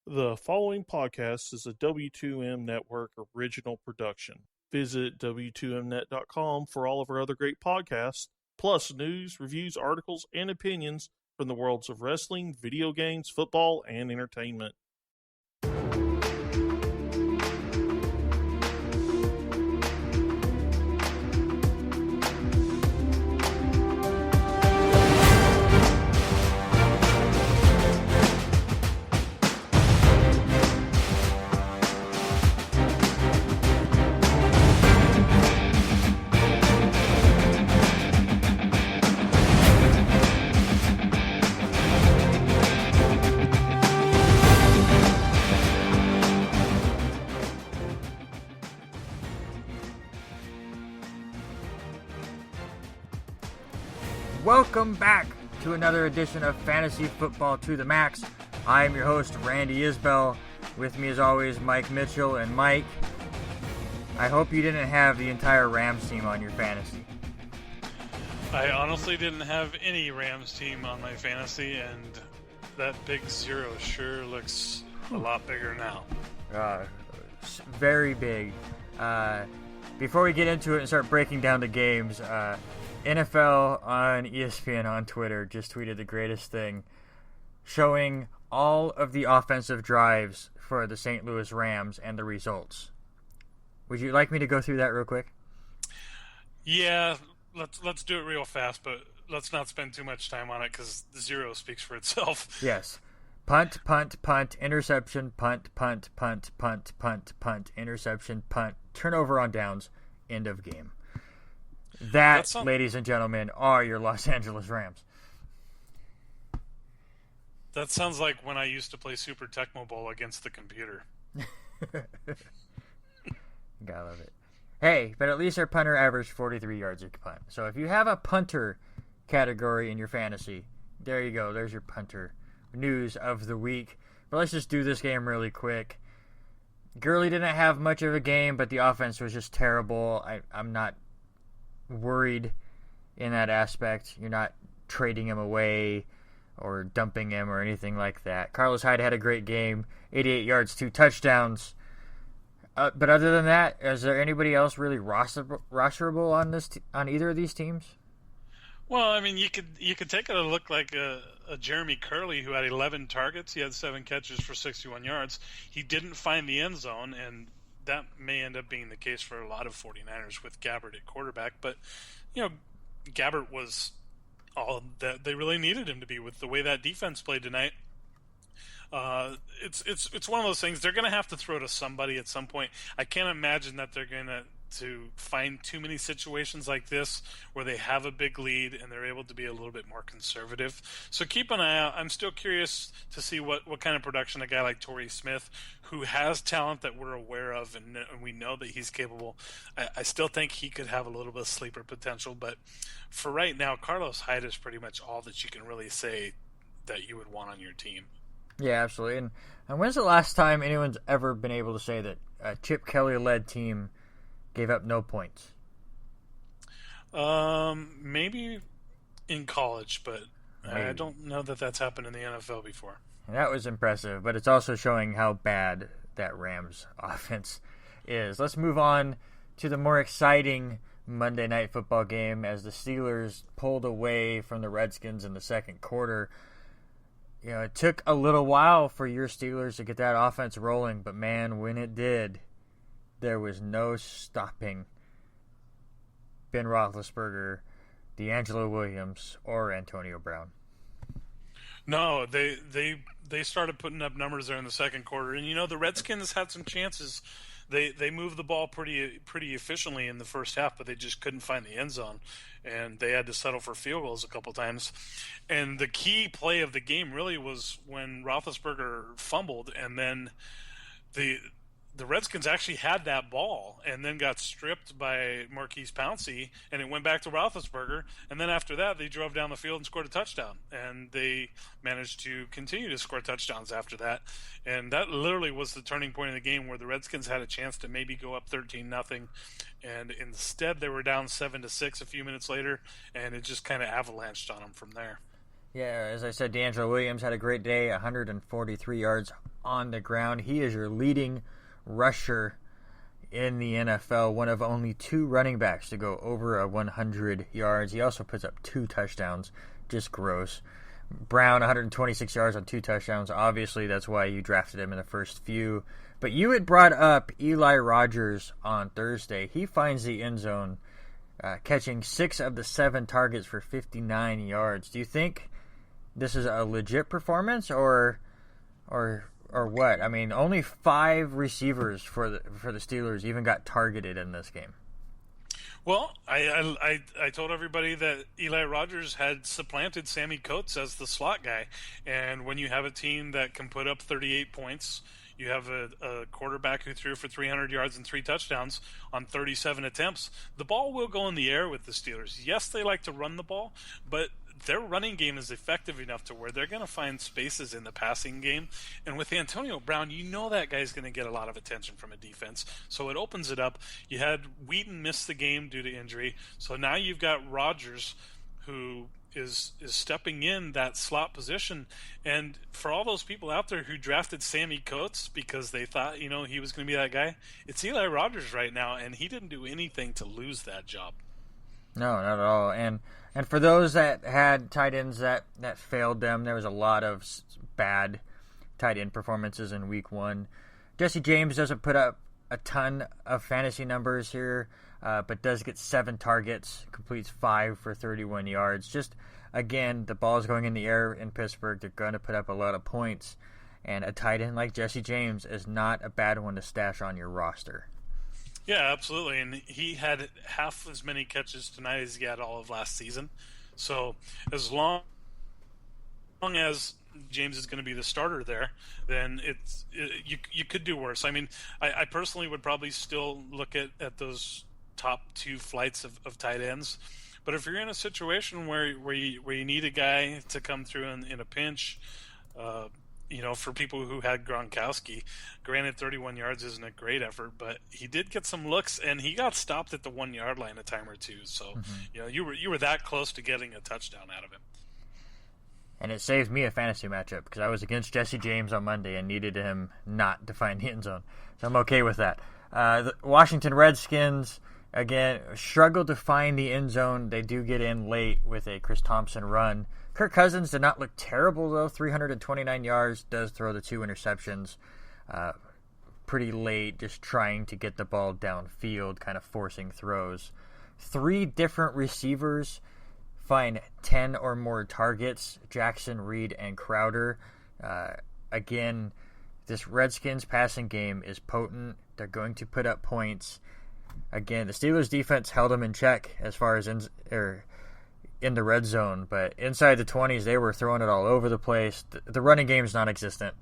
The following podcast is a W2M Network original production. Visit W2Mnet.com for all of our other great podcasts, plus news, reviews, articles, and opinions from the worlds of wrestling, video games, football, and entertainment. Welcome back to another edition of Fantasy Football to the Max. I am your host, Randy Isbell. With me as always, Mike Mitchell. And Mike, I hope you didn't have the entire Rams team on your fantasy. I honestly didn't have any Rams team on my fantasy, and that big zero sure looks a lot bigger now. Very big. Before we get into it and start breaking down the games, NFL on ESPN on Twitter just tweeted the greatest thing, showing all of the offensive drives for the St. Louis Rams and the results. Would you like me to go through that real quick? Yeah, let's do it real fast, but let's not spend too much time on it because the zero speaks for itself. Yes. Punt, punt, punt, interception, punt, punt, punt, punt, punt, punt, interception, punt, turnover on downs, end of game. That, ladies and gentlemen, are your Los Angeles Rams. That sounds like when I used to play Super Tecmo Bowl against the computer. Gotta love it. Hey, but at least our punter averaged 43 yards a punt. So if you have a punter category in your fantasy, there you go. There's your punter news of the week. But let's just do this game really quick. Gurley didn't have much of a game, but the offense was just terrible. I'm not worried in that aspect. You're not trading him away or dumping him or anything like that. Carlos Hyde had a great game, 88 yards, 2 touchdowns. But other than that, is there anybody else really rosterable on either of these teams? Well, I mean, you could take a look like a Jeremy Curley who had 11 targets. He had 7 catches for 61 yards. He didn't find the end zone, and that may end up being the case for a lot of 49ers with Gabbert at quarterback. But, Gabbert was all that they really needed him to be with the way that defense played tonight. It's one of those things. They're going to have to throw to somebody at some point. I can't imagine that they're going to find too many situations like this where they have a big lead and they're able to be a little bit more conservative. So keep an eye out. I'm still curious to see what kind of production a guy like Torrey Smith, who has talent that we're aware of and we know that he's capable. I still think he could have a little bit of sleeper potential, but for right now, Carlos Hyde is pretty much all that you can really say that you would want on your team. Yeah, absolutely. And when's the last time anyone's ever been able to say that a Chip Kelly-led team gave up no points? Maybe in college, but maybe. I don't know that that's happened in the NFL before. That was impressive, but it's also showing how bad that Rams offense is. Let's move on to the more exciting Monday Night Football game as the Steelers pulled away from the Redskins in the second quarter. It took a little while for your Steelers to get that offense rolling, but man, when it did, there was no stopping Ben Roethlisberger, DeAngelo Williams, or Antonio Brown. No, they started putting up numbers there in the second quarter, and the Redskins had some chances. They moved the ball pretty efficiently in the first half, but they just couldn't find the end zone, and they had to settle for field goals a couple times. And the key play of the game really was when Roethlisberger fumbled, and then the Redskins actually had that ball and then got stripped by Marquise Pouncey, and it went back to Roethlisberger. And then after that, they drove down the field and scored a touchdown. And they managed to continue to score touchdowns after that. And that literally was the turning point of the game where the Redskins had a chance to maybe go up 13-0. And instead, they were down 7-6 a few minutes later, and it just kind of avalanched on them from there. Yeah, as I said, DeAngelo Williams had a great day, 143 yards, on the ground. He is your leading rusher in the NFL, one of only 2 running backs to go over 100 yards. He also puts up 2 touchdowns. Just gross. Brown, 126 yards on 2 touchdowns. Obviously, that's why you drafted him in the first few. But you had brought up Eli Rogers on Thursday. He finds the end zone, catching 6 of the 7 targets for 59 yards. Do you think this is a legit performance or what? I mean, only 5 receivers for the Steelers even got targeted in this game. Well, I told everybody that Eli Rogers had supplanted Sammy Coates as the slot guy, and when you have a team that can put up 38 points, you have a quarterback who threw for 300 yards and 3 touchdowns on 37 attempts, the ball will go in the air with the Steelers. Yes, they like to run the ball, but their running game is effective enough to where they're going to find spaces in the passing game. And with Antonio Brown, you know that guy's going to get a lot of attention from a defense. So it opens it up. You had Wheaton miss the game due to injury. So now you've got Rodgers, who is stepping in that slot position. And for all those people out there who drafted Sammy Coates because they thought, he was going to be that guy, it's Eli Rogers right now, and he didn't do anything to lose that job. No, not at all. And for those that had tight ends that failed them, there was a lot of bad tight end performances in week 1. Jesse James doesn't put up a ton of fantasy numbers here, but does get 7 targets, completes 5 for 31 yards. Just, again, the ball's going in the air in Pittsburgh. They're going to put up a lot of points. And a tight end like Jesse James is not a bad one to stash on your roster. Yeah, absolutely. And he had half as many catches tonight as he had all of last season. So as long as James is going to be the starter there, then you could do worse. I mean, I personally would probably still look at those top 2 flights of tight ends. But if you're in a situation where you need a guy to come through in a pinch, for people who had Gronkowski, granted 31 yards isn't a great effort, but he did get some looks, and he got stopped at the 1 yard line a time or two. So, you were that close to getting a touchdown out of him. And it saved me a fantasy matchup because I was against Jesse James on Monday and needed him not to find the end zone. So I'm okay with that. The Washington Redskins, again, struggled to find the end zone. They do get in late with a Chris Thompson run. Kirk Cousins did not look terrible, though. 329 yards, does throw the 2 interceptions. Pretty late, just trying to get the ball downfield, kind of forcing throws. 3 different receivers find 10 or more targets, Jackson, Reed, and Crowder. Again, this Redskins passing game is potent. They're going to put up points. Again, the Steelers' defense held them in check as far as in the red zone, but inside the 20s, they were throwing it all over the place. The running game is non-existent.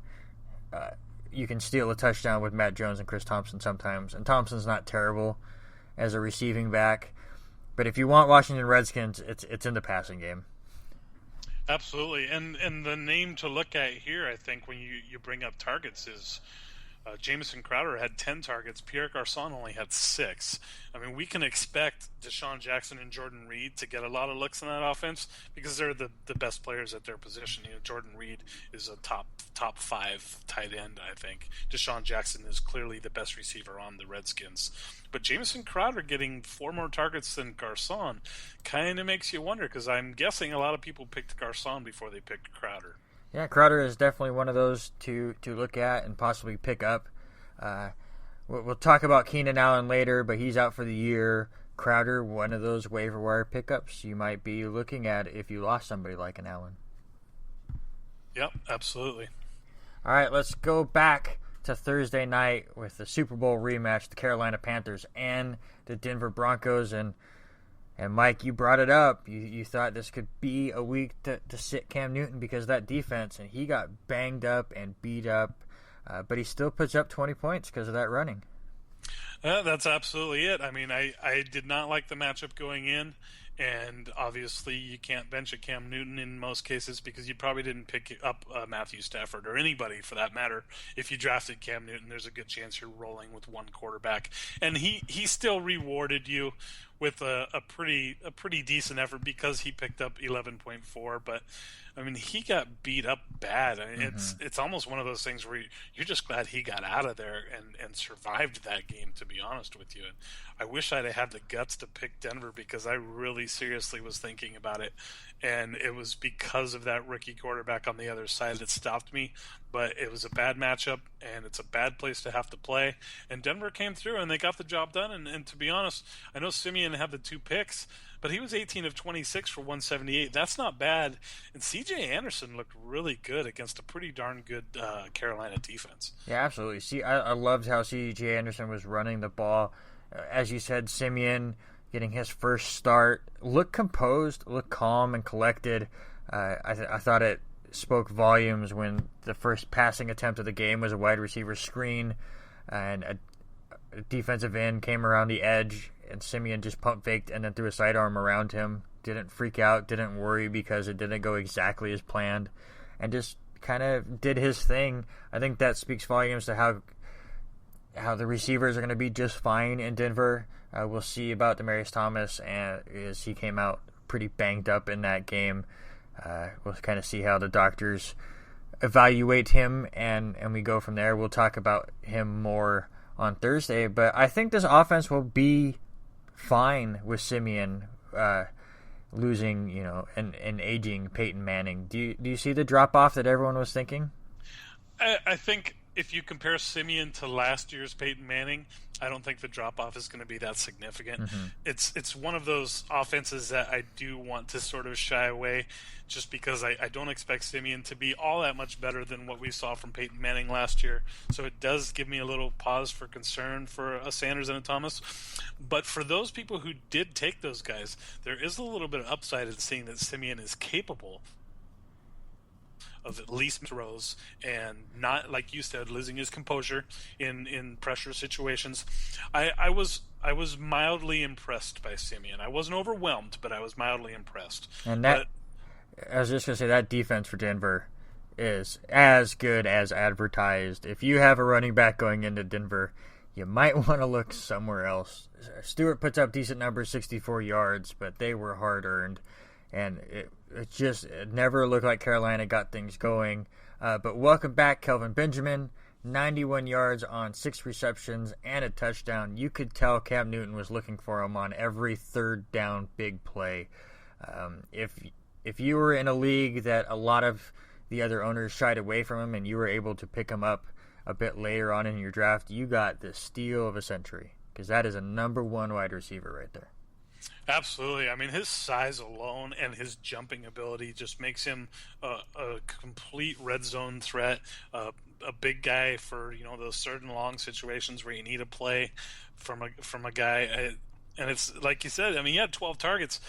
You can steal a touchdown with Matt Jones and Chris Thompson sometimes, and Thompson's not terrible as a receiving back. But if you want Washington Redskins, it's in the passing game. Absolutely, and the name to look at here, I think, when you bring up targets is Jamison Crowder had 10 targets. Pierre Garçon only had 6. I mean, we can expect Deshaun Jackson and Jordan Reed to get a lot of looks in that offense because they're the best players at their position. Jordan Reed is a top 5 tight end, I think. Deshaun Jackson is clearly the best receiver on the Redskins. But Jamison Crowder getting 4 more targets than Garçon kind of makes you wonder because I'm guessing a lot of people picked Garçon before they picked Crowder. Yeah, Crowder is definitely one of those to look at and possibly pick up. We'll talk about Keenan Allen later, but he's out for the year. Crowder, one of those waiver wire pickups you might be looking at if you lost somebody like an Allen. Yep, absolutely. All right, let's go back to Thursday night with the Super Bowl rematch, the Carolina Panthers and the Denver Broncos. And Mike, you brought it up. You thought this could be a week to sit Cam Newton because of that defense, and he got banged up and beat up, but he still puts up 20 points because of that running. That's absolutely it. I mean, I did not like the matchup going in, and obviously you can't bench a Cam Newton in most cases because you probably didn't pick up Matthew Stafford or anybody for that matter. If you drafted Cam Newton, there's a good chance you're rolling with one quarterback. And he still rewarded you with a pretty decent effort because he picked up 11.4. But I mean, he got beat up bad. I mean, it's almost one of those things where you're just glad he got out of there and survived that game. To be honest with you, and I wish I'd have had the guts to pick Denver because I really seriously was thinking about it, and it was because of that rookie quarterback on the other side that stopped me. But it was a bad matchup, and it's a bad place to have to play. And Denver came through, and they got the job done. And to be honest, I know Simeon had the 2 picks, but he was 18 of 26 for 178. That's not bad. And C.J. Anderson looked really good against a pretty darn good Carolina defense. Yeah, absolutely. See, I loved how C.J. Anderson was running the ball. As you said, Simeon getting his first start, looked composed, looked calm and collected. I thought it spoke volumes when the first passing attempt of the game was a wide receiver screen, and a defensive end came around the edge, and Simeon just pump faked and then threw a sidearm around him. Didn't freak out, didn't worry because it didn't go exactly as planned, and just kind of did his thing. I think that speaks volumes to how the receivers are going to be just fine in Denver. We'll see about Demaryius Thomas, and as he came out pretty banged up in that game. We'll kind of see how the doctors evaluate him, and we go from there. We'll talk about him more on Thursday, but I think this offense will be fine with Simeon losing, and aging Peyton Manning. Do you see the drop-off that everyone was thinking? I think if you compare Simeon to last year's Peyton Manning, I don't think the drop-off is going to be that significant. It's one of those offenses that I do want to sort of shy away just because I don't expect Simeon to be all that much better than what we saw from Peyton Manning last year. So it does give me a little pause for concern for a Sanders and a Thomas. But for those people who did take those guys, there is a little bit of upside in seeing that Simeon is capable of at least throws and not, like you said, losing his composure in pressure situations. I was mildly impressed by Simeon. I wasn't overwhelmed, but I was mildly impressed. And I was just going to say, that defense for Denver is as good as advertised. If you have a running back going into Denver, you might want to look somewhere else. Stewart puts up decent numbers, 64 yards, but they were hard-earned. And it never looked like Carolina got things going. But welcome back, Kelvin Benjamin. 91 yards on 6 receptions and a touchdown. You could tell Cam Newton was looking for him on every third down big play. If you were in a league that a lot of the other owners shied away from him and you were able to pick him up a bit later on in your draft, you got the steal of a century, because that is a number 1 wide receiver right there. Absolutely. I mean, his size alone and his jumping ability just makes him a complete red zone threat, a big guy for, those certain long situations where you need a play from a guy. And it's like you said, I mean, he had 12 targets.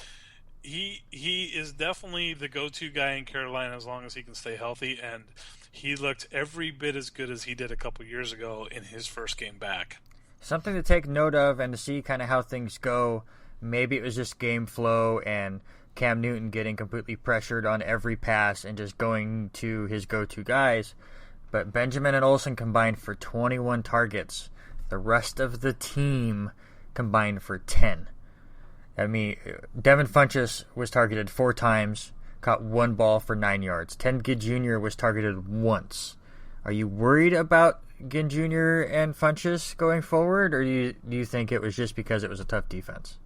He is definitely the go-to guy in Carolina as long as he can stay healthy, and he looked every bit as good as he did a couple years ago in his first game back. Something to take note of and to see kind of how things go. Maybe it was just game flow and Cam Newton getting completely pressured on every pass and just going to his go-to guys. But Benjamin and Olsen combined for 21 targets. The rest of the team combined for 10. I mean, Devin Funchess was targeted 4 times, caught 1 ball for 9 yards. Ted Ginn Jr. was targeted once. Are you worried about Ginn Jr. and Funchess going forward, or do you think it was just because it was a tough defense?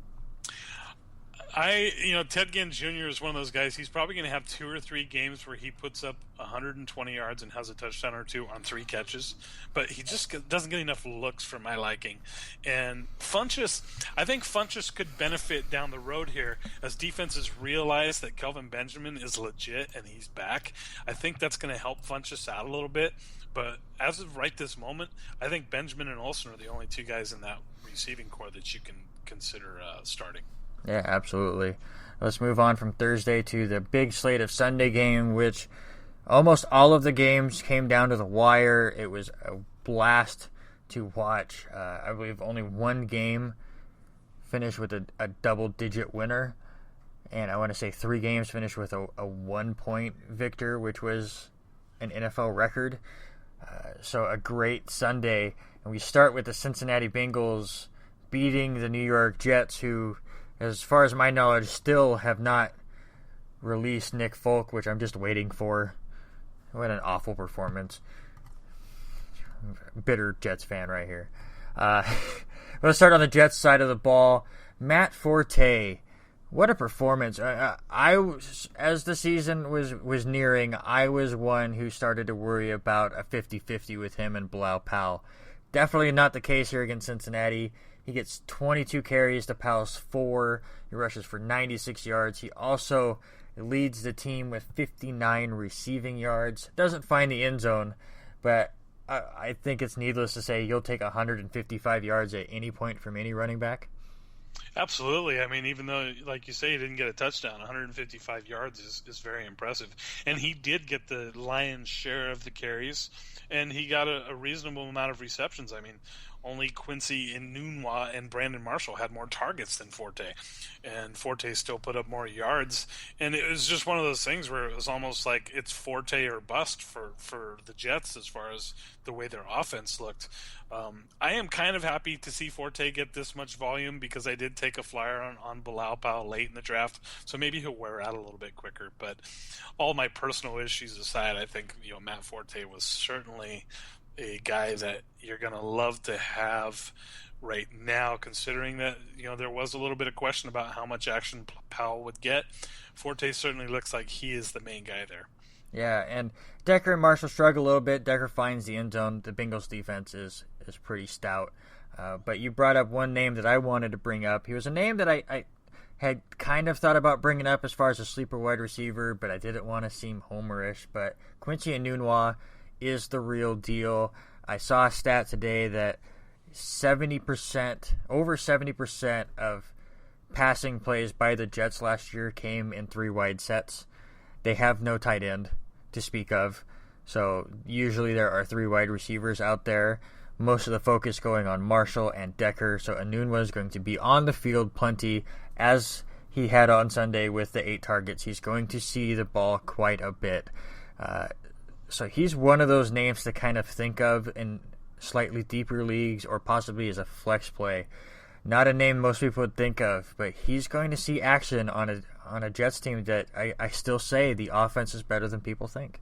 Ted Ginn Jr. is one of those guys. He's probably going to have 2 or 3 games where he puts up 120 yards and has a touchdown or 2 on 3 catches, but he just doesn't get enough looks for my liking. And Funchess, I think Funchess could benefit down the road here as defenses realize that Kelvin Benjamin is legit and he's back. I think that's going to help Funchess out a little bit. But as of right this moment, I think Benjamin and Olsen are the only 2 guys in that receiving core that you can consider starting. Yeah, absolutely. Let's move on from Thursday to the big slate of Sunday game, which almost all of the games came down to the wire. It was a blast to watch. I believe only one game finished with a double-digit winner, and I want to say 3 games finished with a 1-point victor, which was an NFL record. So a great Sunday. And we start with the Cincinnati Bengals beating the New York Jets, who as far as my knowledge, still have not released Nick Folk, which I'm just waiting for. What an awful performance. Bitter Jets fan right here. Let's start on the Jets side of the ball. Matt Forte, what a performance. As the season was nearing, I was one who started to worry about a 50-50 with him and Bilal Powell. Definitely not the case here against Cincinnati. He gets 22 carries to Powell's 4. He rushes for 96 yards. He also leads the team with 59 receiving yards. Doesn't find the end zone, but I think it's needless to say you'll take 155 yards at any point from any running back. Absolutely. I mean, even though, like you say, he didn't get a touchdown, 155 yards is very impressive. And he did get the lion's share of the carries, and he got a reasonable amount of receptions. I mean, only Quincy Enunwa and Brandon Marshall had more targets than Forte, and Forte still put up more yards. And it was just one of those things where it was almost like it's Forte or bust for the Jets as far as the way their offense looked. I am kind of happy to see Forte get this much volume because I did take a flyer on Bilal Powell late in the draft, so maybe he'll wear out a little bit quicker. But all my personal issues aside, I think Matt Forte was certainly a guy that you're going to love to have right now, considering that there was a little bit of question about how much action Powell would get. Forte certainly looks like he is the main guy there. Yeah, and Decker and Marshall struggle a little bit. Decker finds the end zone. The Bengals defense is pretty stout. But you brought up one name that I wanted to bring up. He was a name that I had kind of thought about bringing up as far as a sleeper wide receiver, but I didn't want to seem homerish. But Quincy Enunwa is the real deal. I saw a stat today that over 70% of passing plays by the Jets last year came in 3 wide sets. They have no tight end to speak of, so usually there are 3 wide receivers out there. Most of the focus going on Marshall and Decker, so Enunwa is going to be on the field plenty, as he had on Sunday with the 8 targets. He's going to see the ball quite a bit. So he's one of those names to kind of think of in slightly deeper leagues or possibly as a flex play. Not a name most people would think of, but he's going to see action on a Jets team that I still say the offense is better than people think.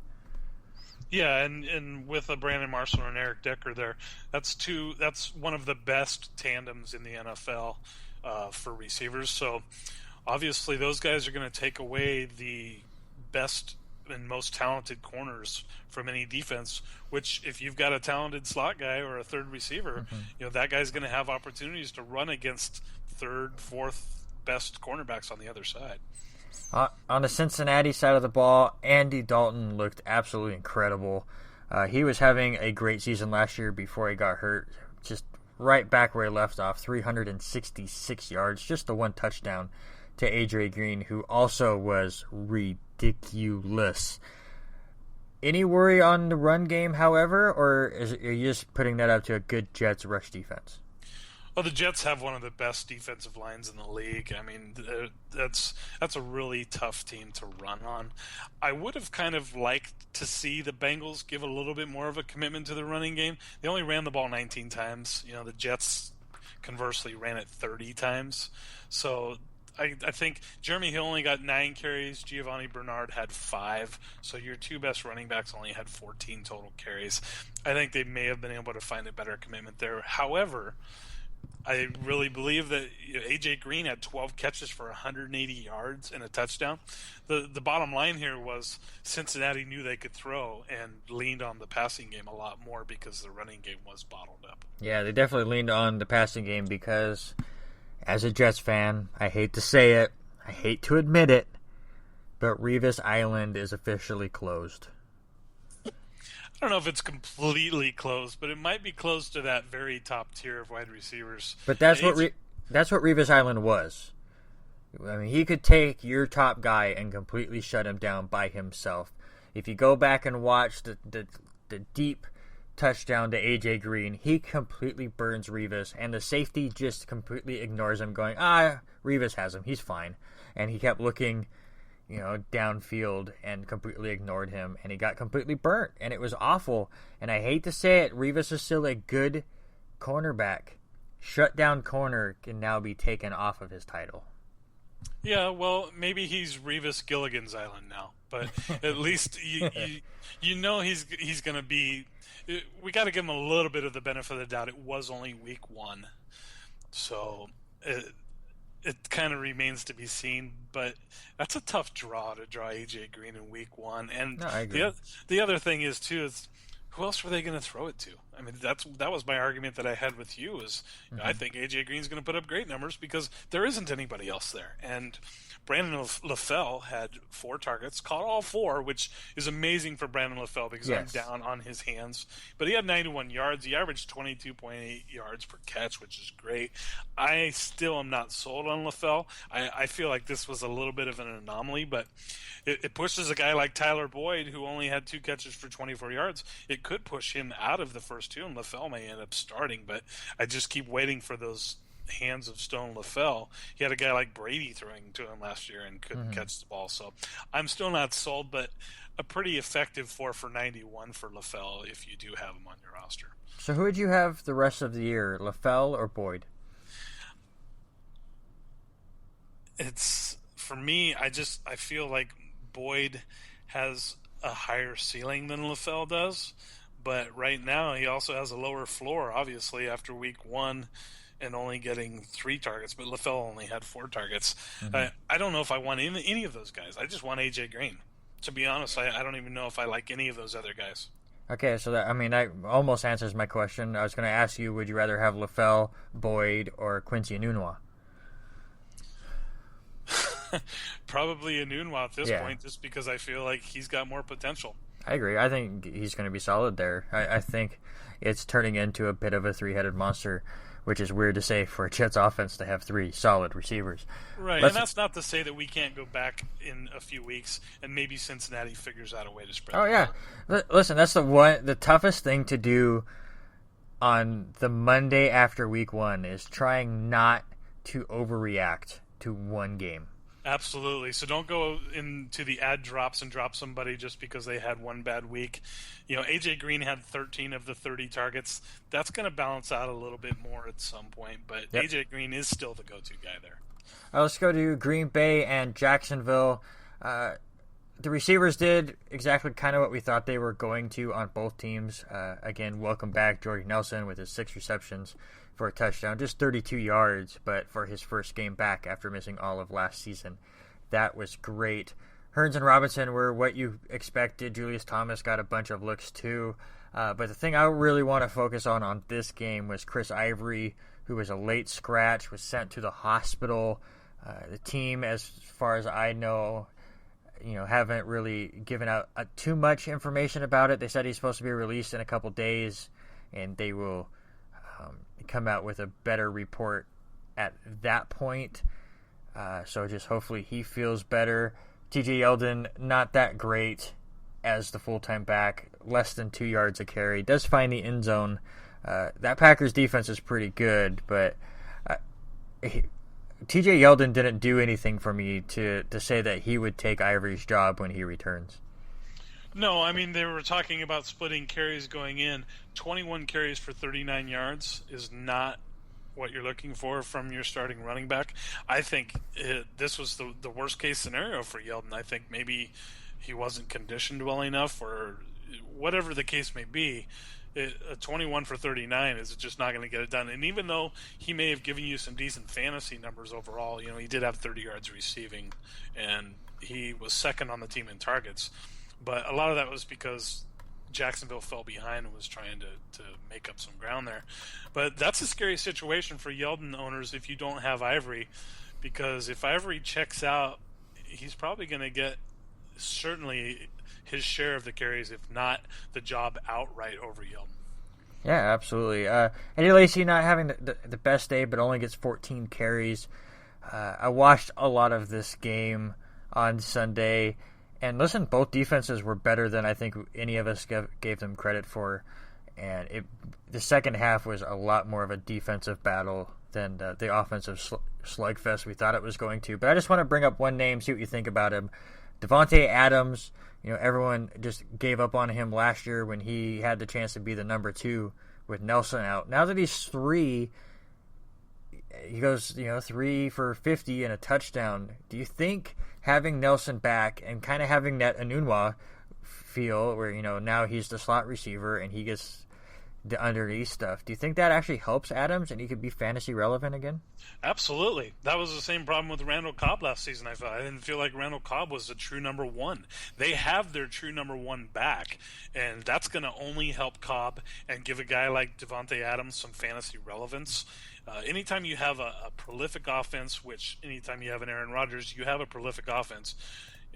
Yeah, and with a Brandon Marshall and Eric Decker there, that's one of the best tandems in the NFL for receivers. So obviously those guys are going to take away the best and most talented corners from any defense, which if you've got a talented slot guy or a third receiver, that guy's going to have opportunities to run against third, fourth best cornerbacks on the other side. On the Cincinnati side of the ball, Andy Dalton looked absolutely incredible. He was having a great season last year before he got hurt. Just right back where he left off, 366 yards, just the 1 touchdown to A.J. Green, who also was ridiculous. Any worry on the run game, however, or are you just putting that up to a good Jets rush defense? Well, the Jets have one of the best defensive lines in the league. I mean, that's a really tough team to run on. I would have kind of liked to see the Bengals give a little bit more of a commitment to the running game. They only ran the ball 19 times. The Jets, conversely, ran it 30 times. So I think Jeremy Hill only got 9 carries. Giovanni Bernard had 5. So your 2 best running backs only had 14 total carries. I think they may have been able to find a better commitment there. However, I really believe that A.J. Green had 12 catches for 180 yards and a touchdown. The bottom line here was Cincinnati knew they could throw and leaned on the passing game a lot more because the running game was bottled up. Yeah, they definitely leaned on the passing game because, as a Jets fan, I hate to say it, I hate to admit it, but Revis Island is officially closed. I don't know if it's completely closed, but it might be close to that very top tier of wide receivers. But that's what Revis Island was. I mean, he could take your top guy and completely shut him down by himself. If you go back and watch the deep touchdown to A.J. Green, he completely burns Revis, and the safety just completely ignores him, going, Revis has him, he's fine. And he kept looking downfield and completely ignored him, and he got completely burnt, and it was awful. And I hate to say it, Revis is still a good cornerback. Shutdown corner can now be taken off of his title. Yeah, well, maybe he's Revis Gilligan's Island now, but at least you know he's going to be. We got to give him a little bit of the benefit of the doubt. It was only week 1, so it kind of remains to be seen. But that's a tough draw to draw AJ Green in week 1. And No, I agree. the other thing is too is who else were they going to throw it to? I mean, that was my argument that I had with you. Is I think AJ Green's going to put up great numbers because there isn't anybody else there, and Brandon LaFell had 4 targets, caught all 4, which is amazing for Brandon LaFell because Yes. I'm down on his hands. But he had 91 yards. He averaged 22.8 yards per catch, which is great. I still am not sold on LaFell. I feel like this was a little bit of an anomaly, but it pushes a guy like Tyler Boyd, who only had 2 catches for 24 yards. It could push him out of the first 2, and LaFell may end up starting, but I just keep waiting for those hands of stone LaFell. He had a guy like Brady throwing to him last year and couldn't catch the ball. So I'm still not sold, but a pretty effective 4 for 91 for LaFell if you do have him on your roster. So who would you have the rest of the year, LaFell or Boyd? It's for me, I feel like Boyd has a higher ceiling than LaFell does, but right now he also has a lower floor, obviously, after week 1 and only getting 3 targets, but LaFell only had 4 targets. I don't know if I want any of those guys. I just want AJ Green. To be honest, I don't even know if I like any of those other guys. Okay, so that almost answers my question. I was going to ask you, would you rather have LaFell, Boyd, or Quincy Enunwa? Probably Enunwa at this Yeah. point, just because I feel like he's got more potential. I agree. I think he's going to be solid there. I think it's turning into a bit of a 3-headed monster, which is weird to say for a Jets offense to have 3 solid receivers. Right, and that's not to say that we can't go back in a few weeks and maybe Cincinnati figures out a way to spread. Oh yeah, listen, that's the toughest thing to do on the Monday after week 1 is trying not to overreact to one game. Absolutely. So don't go into the ad drops and drop somebody just because they had one bad week. You know, AJ Green had 13 of the 30 targets. That's going to balance out a little bit more at some point, but Yep. AJ Green is still the go-to guy there. Let's go to Green Bay and Jacksonville. The receivers did exactly kind of what we thought they were going to on both teams. Again, welcome back Jordy Nelson with his 6 receptions for a touchdown, just 32 yards, but for his first game back after missing all of last season. That was great. Hearns and Robinson were what you expected. Julius Thomas got a bunch of looks too. But the thing I really want to focus on this game was Chris Ivory, who was a late scratch, was sent to the hospital. The team, as far as I know, haven't really given out too much information about it. They said he's supposed to be released in a couple days, and they will come out with a better report at that point. So just hopefully he feels better. TJ Yeldon, not that great as the full-time back, less than 2 yards a carry. Does find the end zone. That Packers defense is pretty good, but TJ Yeldon didn't do anything for me to say that he would take Ivory's job when he returns. No, I mean, they were talking about splitting carries going in. 21 carries for 39 yards is not what you're looking for from your starting running back. I think this was the worst-case scenario for Yeldon. I think maybe he wasn't conditioned well enough or whatever the case may be. A 21 for 39 is just not going to get it done. And even though he may have given you some decent fantasy numbers overall, he did have 30 yards receiving, and he was second on the team in targets. But a lot of that was because Jacksonville fell behind and was trying to make up some ground there. But that's a scary situation for Yeldon owners if you don't have Ivory, because if Ivory checks out, he's probably going to get certainly his share of the carries, if not the job outright over Yeldon. Yeah, absolutely. Eddie Lacy not having the best day, but only gets 14 carries. I watched a lot of this game on Sunday. And listen, both defenses were better than I think any of us gave them credit for. And the second half was a lot more of a defensive battle than the offensive slugfest we thought it was going to. But I just want to bring up one name, see what you think about him. Devontae Adams. Everyone just gave up on him last year when he had the chance to be the number 2 with Nelson out. Now that he's 3, he goes, 3 for 50 and a touchdown. Do you think having Nelson back and kind of having that Enunwa feel where, now he's the slot receiver and he gets the underneath stuff, do you think that actually helps Adams and he could be fantasy relevant again? Absolutely. That was the same problem with Randall Cobb last season. I didn't feel like Randall Cobb was a true number one. They have their true number one back, and that's going to only help Cobb and give a guy like Devontae Adams some fantasy relevance. Anytime you have a prolific offense, which anytime you have an Aaron Rodgers, you have a prolific offense,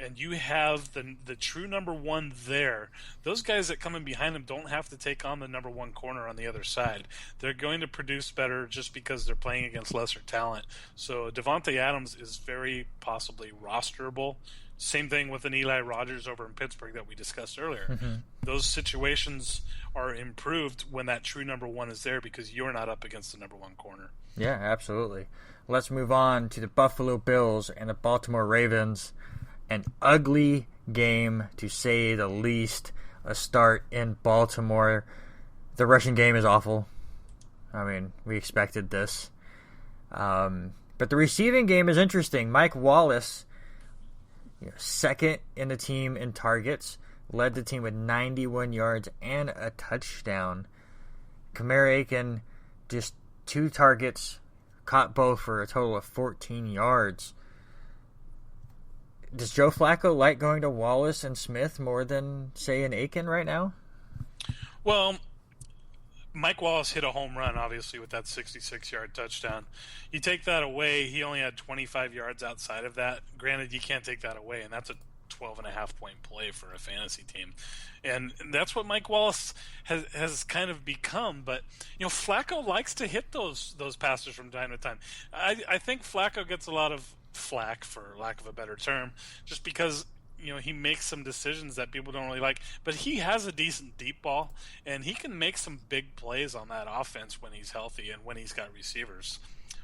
and you have the true number one there, those guys that come in behind them don't have to take on the number one corner on the other side. They're going to produce better just because they're playing against lesser talent. So Devontae Adams is very possibly rosterable. Same thing with an Eli Rogers over in Pittsburgh that we discussed earlier. Mm-hmm. Those situations are improved when that true number one is there because you're not up against the number one corner. Yeah, absolutely. Let's move on to the Buffalo Bills and the Baltimore Ravens. An ugly game, to say the least. A start in Baltimore. The rushing game is awful. I mean, we expected this. But the receiving game is interesting. Mike Wallace, second in the team in targets, led the team with 91 yards and a touchdown. Kamara Aiken, just 2 targets, caught both for a total of 14 yards. Does Joe Flacco like going to Wallace and Smith more than, say, an Aiken right now? Well, Mike Wallace hit a home run, obviously, with that 66-yard touchdown. You take that away, he only had 25 yards outside of that. Granted, you can't take that away, and that's a 12.5-point play for a fantasy team. And that's what Mike Wallace has kind of become. But, Flacco likes to hit those passes from time to time. I think Flacco gets a lot of flack, for lack of a better term, just because he makes some decisions that people don't really like, but he has a decent deep ball and he can make some big plays on that offense when he's healthy and when he's got receivers.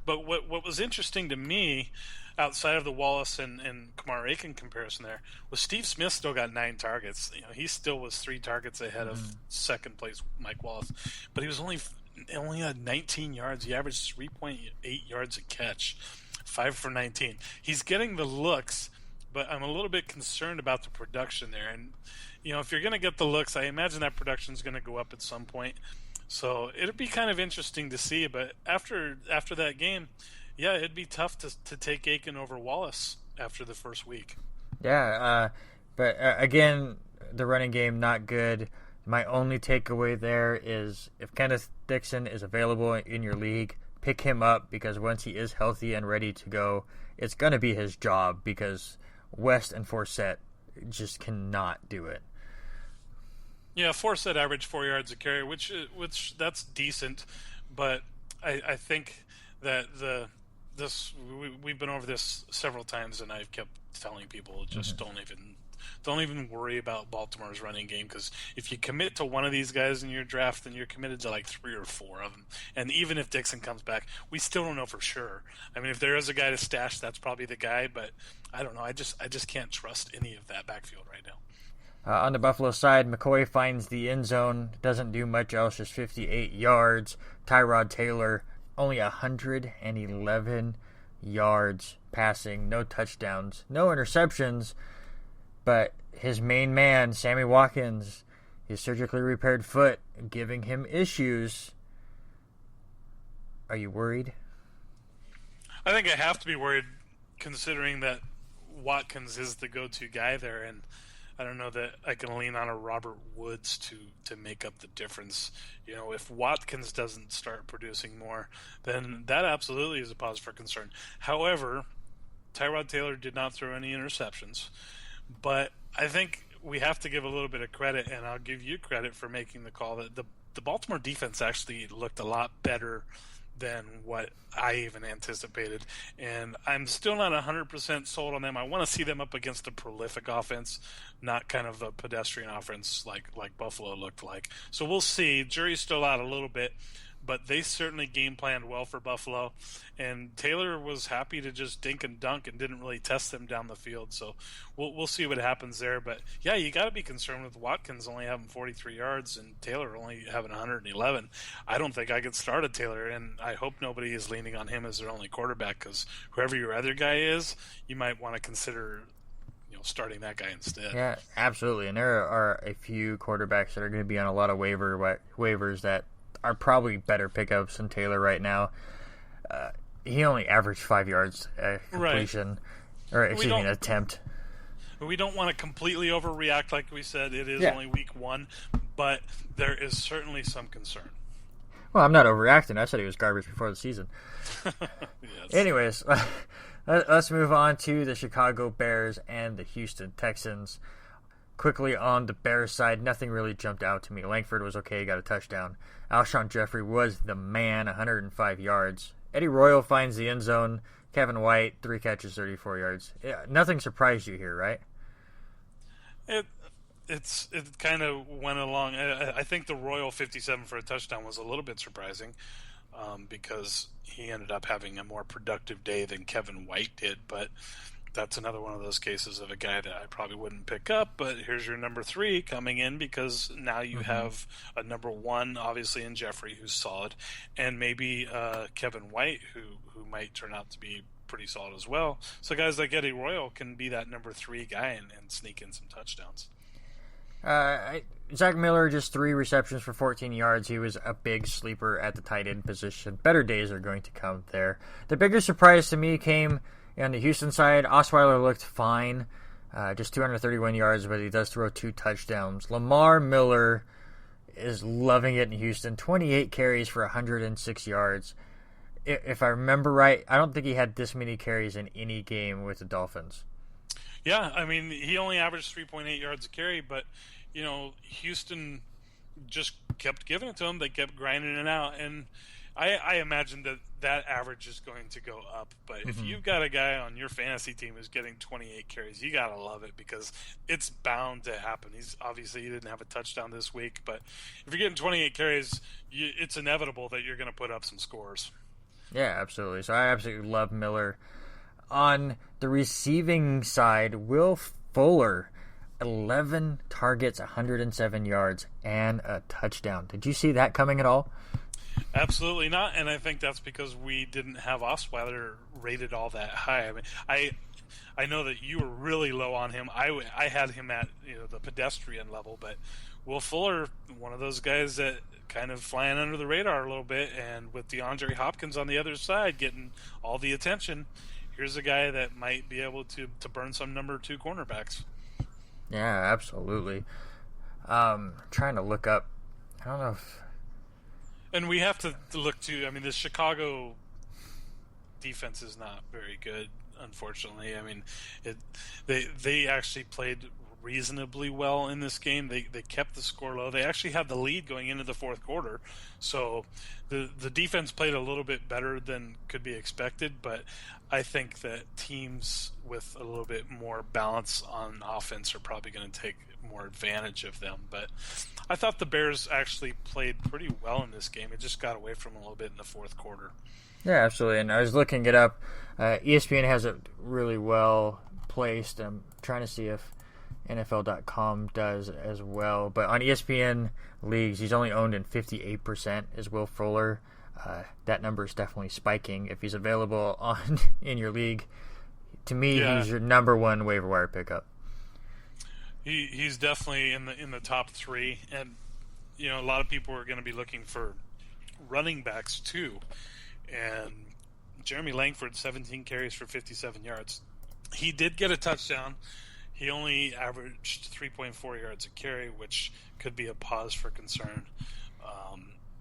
But what was interesting to me outside of the Wallace and Kamara Aiken comparison there was Steve Smith still got 9 targets. He still was 3 targets ahead of second place Mike Wallace, but he was only had 19 yards. He averaged 3.8 yards a catch. 5 for 19. He's getting the looks, but I'm a little bit concerned about the production there. And, if you're going to get the looks, I imagine that production is going to go up at some point. So it'll be kind of interesting to see. But after that game, yeah, it'd be tough to take Aiken over Wallace after the first week. Yeah, but again, the running game not good. My only takeaway there is if Kenneth Dixon is available in your league, pick him up, because once he is healthy and ready to go, it's going to be his job, because West and Forsett just cannot do it. Yeah, Forsett averaged 4 yards a carry, which that's decent, but I think that we've been over this several times, and I've kept telling people just don't even worry about Baltimore's running game, because if you commit to one of these guys in your draft, then you're committed to like 3 or 4 of them. And even if Dixon comes back, we still don't know for sure. I mean, if there is a guy to stash, that's probably the guy, but I don't know. I just can't trust any of that backfield right now. On the Buffalo side, McCoy finds the end zone, doesn't do much else, just 58 yards. Tyrod Taylor, only 111 yards passing, no touchdowns, no interceptions. But his main man, Sammy Watkins, his surgically repaired foot, giving him issues. Are you worried? I think I have to be worried, considering that Watkins is the go-to guy there, and I don't know that I can lean on a Robert Woods to make up the difference. If Watkins doesn't start producing more, then that absolutely is a cause for concern. However, Tyrod Taylor did not throw any interceptions. But I think we have to give a little bit of credit, and I'll give you credit for making the call that the Baltimore defense actually looked a lot better than what I even anticipated. And I'm still not 100% sold on them. I want to see them up against a prolific offense, not kind of a pedestrian offense like Buffalo looked like. So we'll see. Jury's still out a little bit. but they certainly game planned well for Buffalo, and Taylor was happy to just dink and dunk and didn't really test them down the field. So we'll see what happens there. But yeah, you got to be concerned with Watkins only having 43 yards and Taylor only having 111. I don't think I could start a Taylor, and I hope nobody is leaning on him as their only quarterback, because whoever your other guy is, you might want to consider starting that guy instead. Yeah, absolutely. And there are a few quarterbacks that are going to be on a lot of waivers that are probably better pickups than Taylor right now. He only averaged 5 yards completion, or excuse me, an attempt. We don't want to completely overreact, like we said. It is only week 1, but there is certainly some concern. Well, I'm not overreacting. I said he was garbage before the season. Yes. Anyways, let's move on to the Chicago Bears and the Houston Texans. Quickly on the Bears side, nothing really jumped out to me. Langford was okay, got a touchdown. Alshon Jeffrey was the man, 105 yards. Eddie Royal finds the end zone. Kevin White, 3 catches, 34 yards. Nothing surprised you here, right? It kind of went along. I think the Royal 57 for a touchdown was a little bit surprising. Because he ended up having a more productive day than Kevin White did. But that's another one of those cases of a guy that I probably wouldn't pick up. But here's your number 3 coming in, because now you have a number 1, obviously, in Jeffrey, who's solid, and maybe Kevin White, who might turn out to be pretty solid as well. So guys like Eddie Royal can be that number 3 guy and sneak in some touchdowns. Zach Miller, just 3 receptions for 14 yards. He was a big sleeper at the tight end position. Better days are going to come there. The bigger surprise to me came on the Houston side. Osweiler looked fine, just 231 yards, but he does throw 2 touchdowns. Lamar Miller is loving it in Houston. 28 carries for 106 yards. If I remember right, I don't think he had this many carries in any game with the Dolphins. Yeah, I mean, he only averaged 3.8 yards a carry, but Houston just kept giving it to him. They kept grinding it out, and I imagine that average is going to go up. But if you've got a guy on your fantasy team who's getting 28 carries, you gotta love it, because it's bound to happen. He didn't have a touchdown this week, but if you're getting 28 carries, it's inevitable that you're going to put up some scores. Yeah, absolutely. So I absolutely love Miller. On the receiving side, Will Fuller, 11 targets, 107 yards, and a touchdown. Did you see that coming at all? Absolutely not, and I think that's because we didn't have Osweiler rated all that high. I mean, I know that you were really low on him. I had him at the pedestrian level, but Will Fuller, one of those guys that kind of flying under the radar a little bit, and with DeAndre Hopkins on the other side getting all the attention, here's a guy that might be able to burn some number 2 cornerbacks. Yeah, absolutely. Trying to look up. I don't know if... And we have to look too. I mean, the Chicago defense is not very good, unfortunately. I mean, they actually played reasonably well in this game. They kept the score low. They actually had the lead going into the fourth quarter. So the defense played a little bit better than could be expected, but I think that teams with a little bit more balance on offense are probably going to take more advantage of them. But I thought the Bears actually played pretty well in this game. It just got away from them a little bit in the fourth quarter. Yeah, absolutely. And I was looking it up. ESPN has it really well placed. I'm trying to see if NFL.com does as well. But on ESPN leagues, he's only owned in 58% is Will Fuller. That number is definitely spiking if he's available in your league. To me, he's your number 1 waiver wire pickup. He's definitely in the top 3, and a lot of people are going to be looking for running backs too. And Jeremy Langford, 17 carries for 57 yards. He did get a touchdown. He only averaged 3.4 yards a carry, which could be a pause for concern.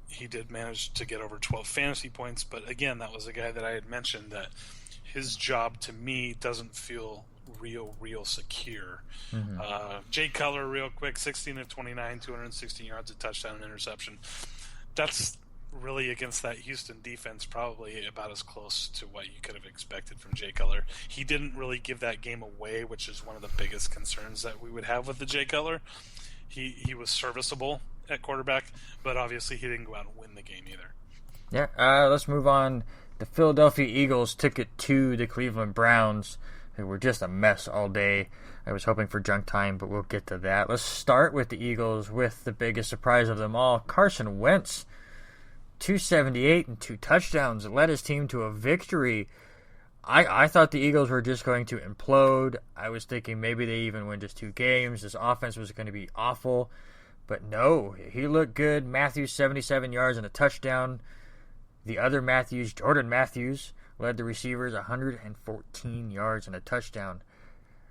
He did manage to get over 12 fantasy points, but again, that was a guy that I had mentioned that his job to me doesn't feel real secure. Jay Cutler, real quick, 16 of 29, 216 yards, a touchdown, and interception. That's really against that Houston defense probably about as close to what you could have expected from Jay Cutler. He didn't really give that game away, which is one of the biggest concerns that we would have with the Jay Cutler. He was serviceable at quarterback, but obviously he didn't go out and win the game either. Yeah, let's move on. The Philadelphia Eagles took it to the Cleveland Browns, who were just a mess all day. I was hoping for junk time, but we'll get to that. Let's start with the Eagles with the biggest surprise of them all. Carson Wentz, 278 and 2 touchdowns, led his team to a victory. I thought the Eagles were just going to implode. I was thinking maybe they even win just 2 games. This offense was going to be awful. But no, he looked good. Matthews, 77 yards and a touchdown. The other Matthews, Jordan Matthews, led the receivers 114 yards and a touchdown.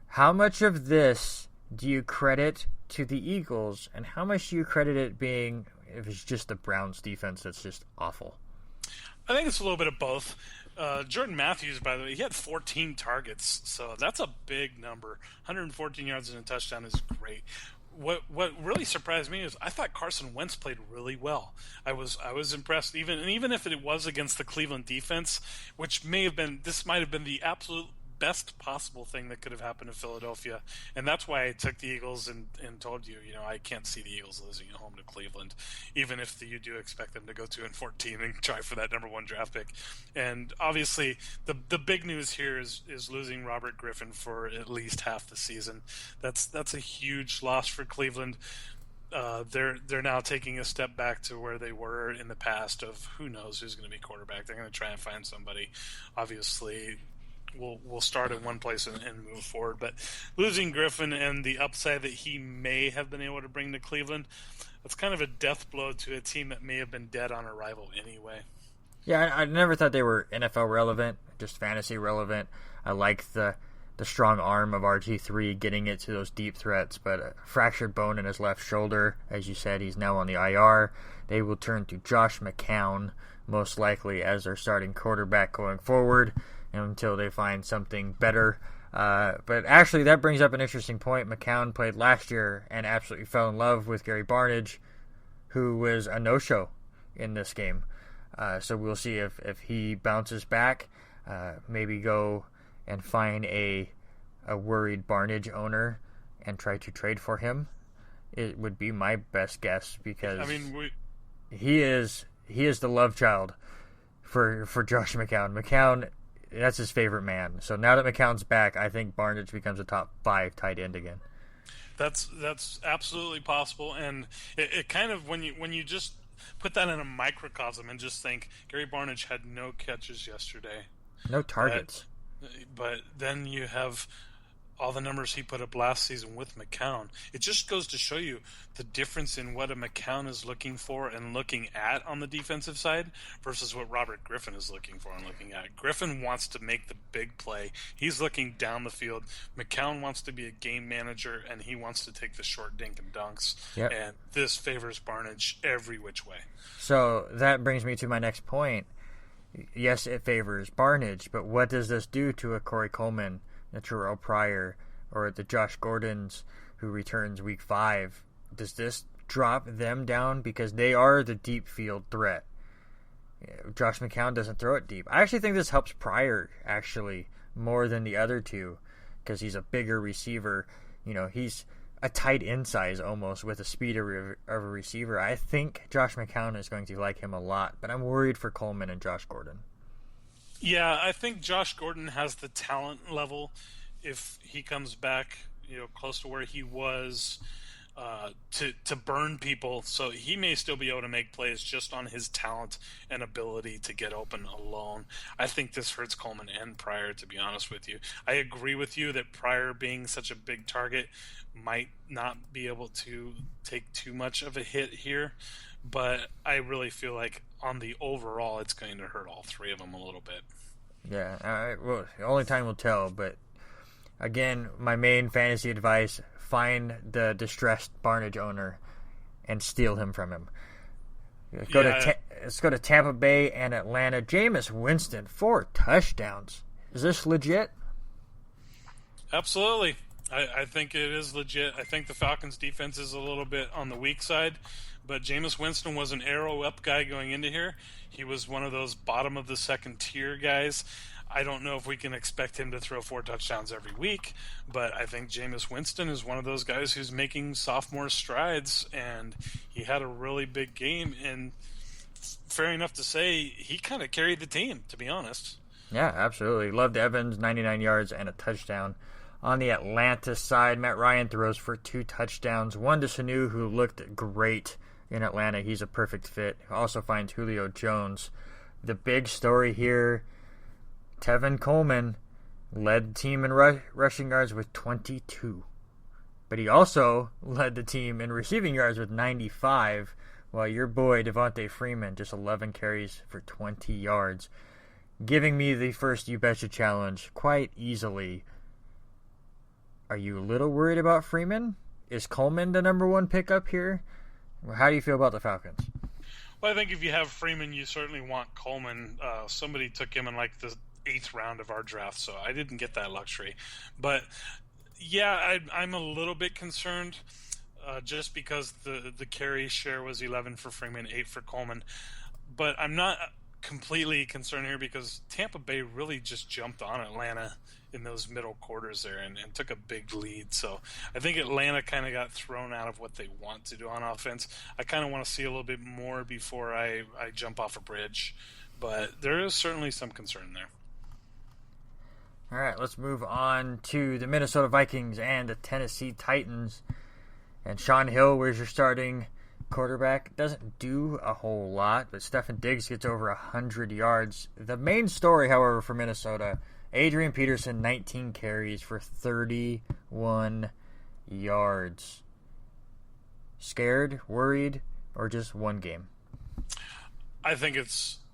How much of this do you credit to the Eagles, and how much do you credit it being if it's just the Browns defense that's just awful? I think it's a little bit of both. Jordan Matthews, by the way, he had 14 targets, so that's a big number. 114 yards and a touchdown is great. What really surprised me is I thought Carson Wentz played really well. I was impressed, even if it was against the Cleveland defense, which might have been the absolute best possible thing that could have happened in Philadelphia, and that's why I took the Eagles and told you, I can't see the Eagles losing at home to Cleveland, even if you do expect them to go 2-14 and try for that number 1 draft pick. And obviously, the big news here is losing Robert Griffin for at least half the season. That's a huge loss for Cleveland. They're now taking a step back to where they were in the past of who knows who's going to be quarterback. They're going to try and find somebody. Obviously, we'll start in one place and move forward. But losing Griffin and the upside that he may have been able to bring to Cleveland, that's kind of a death blow to a team that may have been dead on arrival anyway. Yeah, I never thought they were NFL relevant, just fantasy relevant. I like the strong arm of RG3 getting it to those deep threats, but a fractured bone in his left shoulder, as you said, he's now on the IR. They will turn to Josh McCown, most likely, as their starting quarterback going forward, until they find something better. But actually, that brings up an interesting point. McCown played last year and absolutely fell in love with Gary Barnidge, who was a no-show in this game. So we'll see if he bounces back, maybe go and find a worried Barnidge owner and try to trade for him. It would be my best guess, because he is the love child for Josh McCown. McCown, that's his favorite man. So now that McCown's back, I think Barnidge becomes a top 5 tight end again. That's absolutely possible, and it kind of when you just put that in a microcosm and just think Gary Barnidge had no catches yesterday, no targets, but then you have all the numbers he put up last season with McCown. It just goes to show you the difference in what a McCown is looking for and looking at on the defensive side versus what Robert Griffin is looking for and looking at. Griffin wants to make the big play. He's looking down the field. McCown wants to be a game manager, and he wants to take the short dink and dunks. Yep. And this favors Barnidge every which way. So that brings me to my next point. Yes, it favors Barnidge, but what does this do to a Corey Coleman, the Terrell Pryor, or the Josh Gordons, who returns week 5? Does this drop them down because they are the deep field threat? Josh McCown doesn't throw it deep. I actually think this helps Pryor actually more than the other two, because he's a bigger receiver. He's a tight end size almost with the speed of a receiver. I think Josh McCown is going to like him a lot, but I'm worried for Coleman and Josh Gordon. Yeah, I think Josh Gordon has the talent level if he comes back, close to where he was, to burn people. So he may still be able to make plays just on his talent and ability to get open alone. I think this hurts Coleman and Pryor, to be honest with you. I agree with you that Pryor being such a big target might not be able to take too much of a hit here, but I really feel like on the overall, it's going to hurt all 3 of them a little bit. Yeah, well, only time will tell, but again, my main fantasy advice, find the distressed Barnidge owner and steal him from him. Let's go to Tampa Bay and Atlanta. Jameis Winston, 4 touchdowns. Is this legit? Absolutely. I think it is legit. I think the Falcons' defense is a little bit on the weak side, but Jameis Winston was an arrow-up guy going into here. He was one of those bottom-of-the-second-tier guys. I don't know if we can expect him to throw 4 touchdowns every week, but I think Jameis Winston is one of those guys who's making sophomore strides, and he had a really big game. And fair enough to say he kind of carried the team, to be honest. Yeah, absolutely. Loved Evans, 99 yards and a touchdown. On the Atlanta side, Matt Ryan throws for 2 touchdowns. One to Sanu, who looked great in Atlanta. He's a perfect fit. Also finds Julio Jones. The big story here, Tevin Coleman led the team in rushing yards with 22. But he also led the team in receiving yards with 95, while your boy Devontae Freeman just 11 carries for 20 yards, giving me the first You Betcha challenge quite easily. Are you a little worried about Freeman? Is Coleman the number 1 pickup here? How do you feel about the Falcons? Well, I think if you have Freeman, you certainly want Coleman. Somebody took him in like the 8th round of our draft, so I didn't get that luxury. But yeah, I'm a little bit concerned just because the carry share was 11 for Freeman, 8 for Coleman. But I'm not completely concerned here because Tampa Bay really just jumped on Atlanta in those middle quarters there and took a big lead. So I think Atlanta kind of got thrown out of what they want to do on offense. I kind of want to see a little bit more before I jump off a bridge. But there is certainly some concern there. All right, let's move on to the Minnesota Vikings and the Tennessee Titans. And Sean Hill, where's your starting quarterback? Doesn't do a whole lot, but Stefon Diggs gets over 100 yards. The main story, however, for Minnesota, Adrian Peterson, 19 carries for 31 yards. Scared, worried, or just one game? I think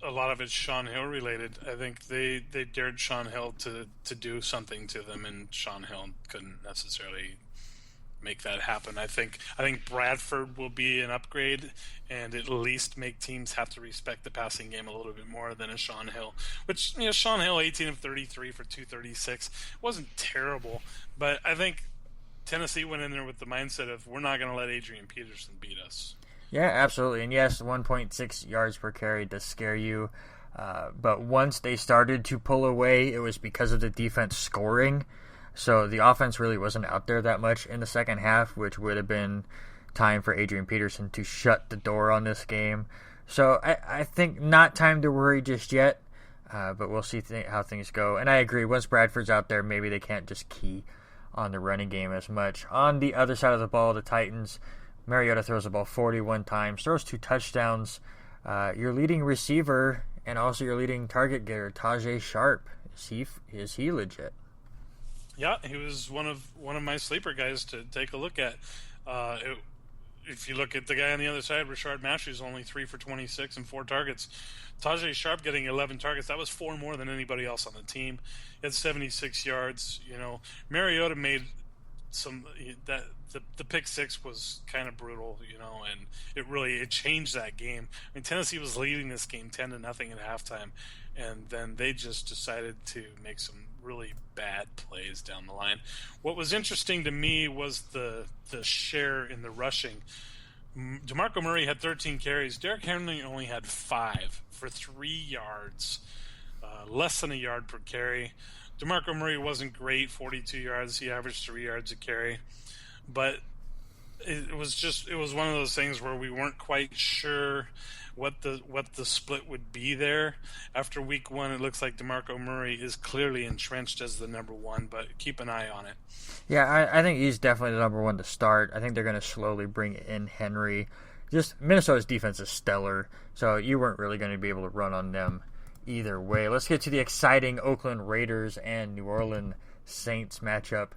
a lot of it's Sean Hill related. I think they dared Sean Hill to do something to them, and Sean Hill couldn't necessarily make that happen. I think Bradford will be an upgrade and at least make teams have to respect the passing game a little bit more than a Sean Hill. Which, Sean Hill, 18 of 33 for 236, wasn't terrible, but I think Tennessee went in there with the mindset of we're not going to let Adrian Peterson beat us. Yeah, absolutely. And yes, 1.6 yards per carry does scare you. But once they started to pull away, it was because of the defense scoring. So the offense really wasn't out there that much in the second half, which would have been time for Adrian Peterson to shut the door on this game. So I think not time to worry just yet, but we'll see how things go. And I agree, once Bradford's out there, maybe they can't just key on the running game as much. On the other side of the ball, the Titans, Mariota throws the ball 41 times, throws 2 touchdowns. Your leading receiver and also your leading target getter, Tajay Sharp, is he legit? Yeah, he was one of my sleeper guys to take a look at. If you look at the guy on the other side, Rashard Matthews, only 3 for 26 and 4 targets. Tajay Sharp getting 11 targets. That was 4 more than anybody else on the team. He had 76 yards. Mariota made some that the pick 6 was kind of brutal, and it changed that game. I mean, Tennessee was leading this game 10-0 at halftime, and then they just decided to make some really bad plays down the line. What was interesting to me was the share in the rushing. DeMarco Murray had 13 carries. Derrick Henry only had 5 for 3 yards, less than a yard per carry. DeMarco Murray wasn't great, 42 yards. He averaged 3 yards a carry. But it was one of those things where we weren't quite sure what the split would be there. After week 1, it looks like DeMarco Murray is clearly entrenched as the number 1, but keep an eye on it. Yeah, I think he's definitely the number 1 to start. I think they're going to slowly bring in Henry. Just Minnesota's defense is stellar, so you weren't really going to be able to run on them either way. Let's get to the exciting Oakland Raiders and New Orleans Saints matchup.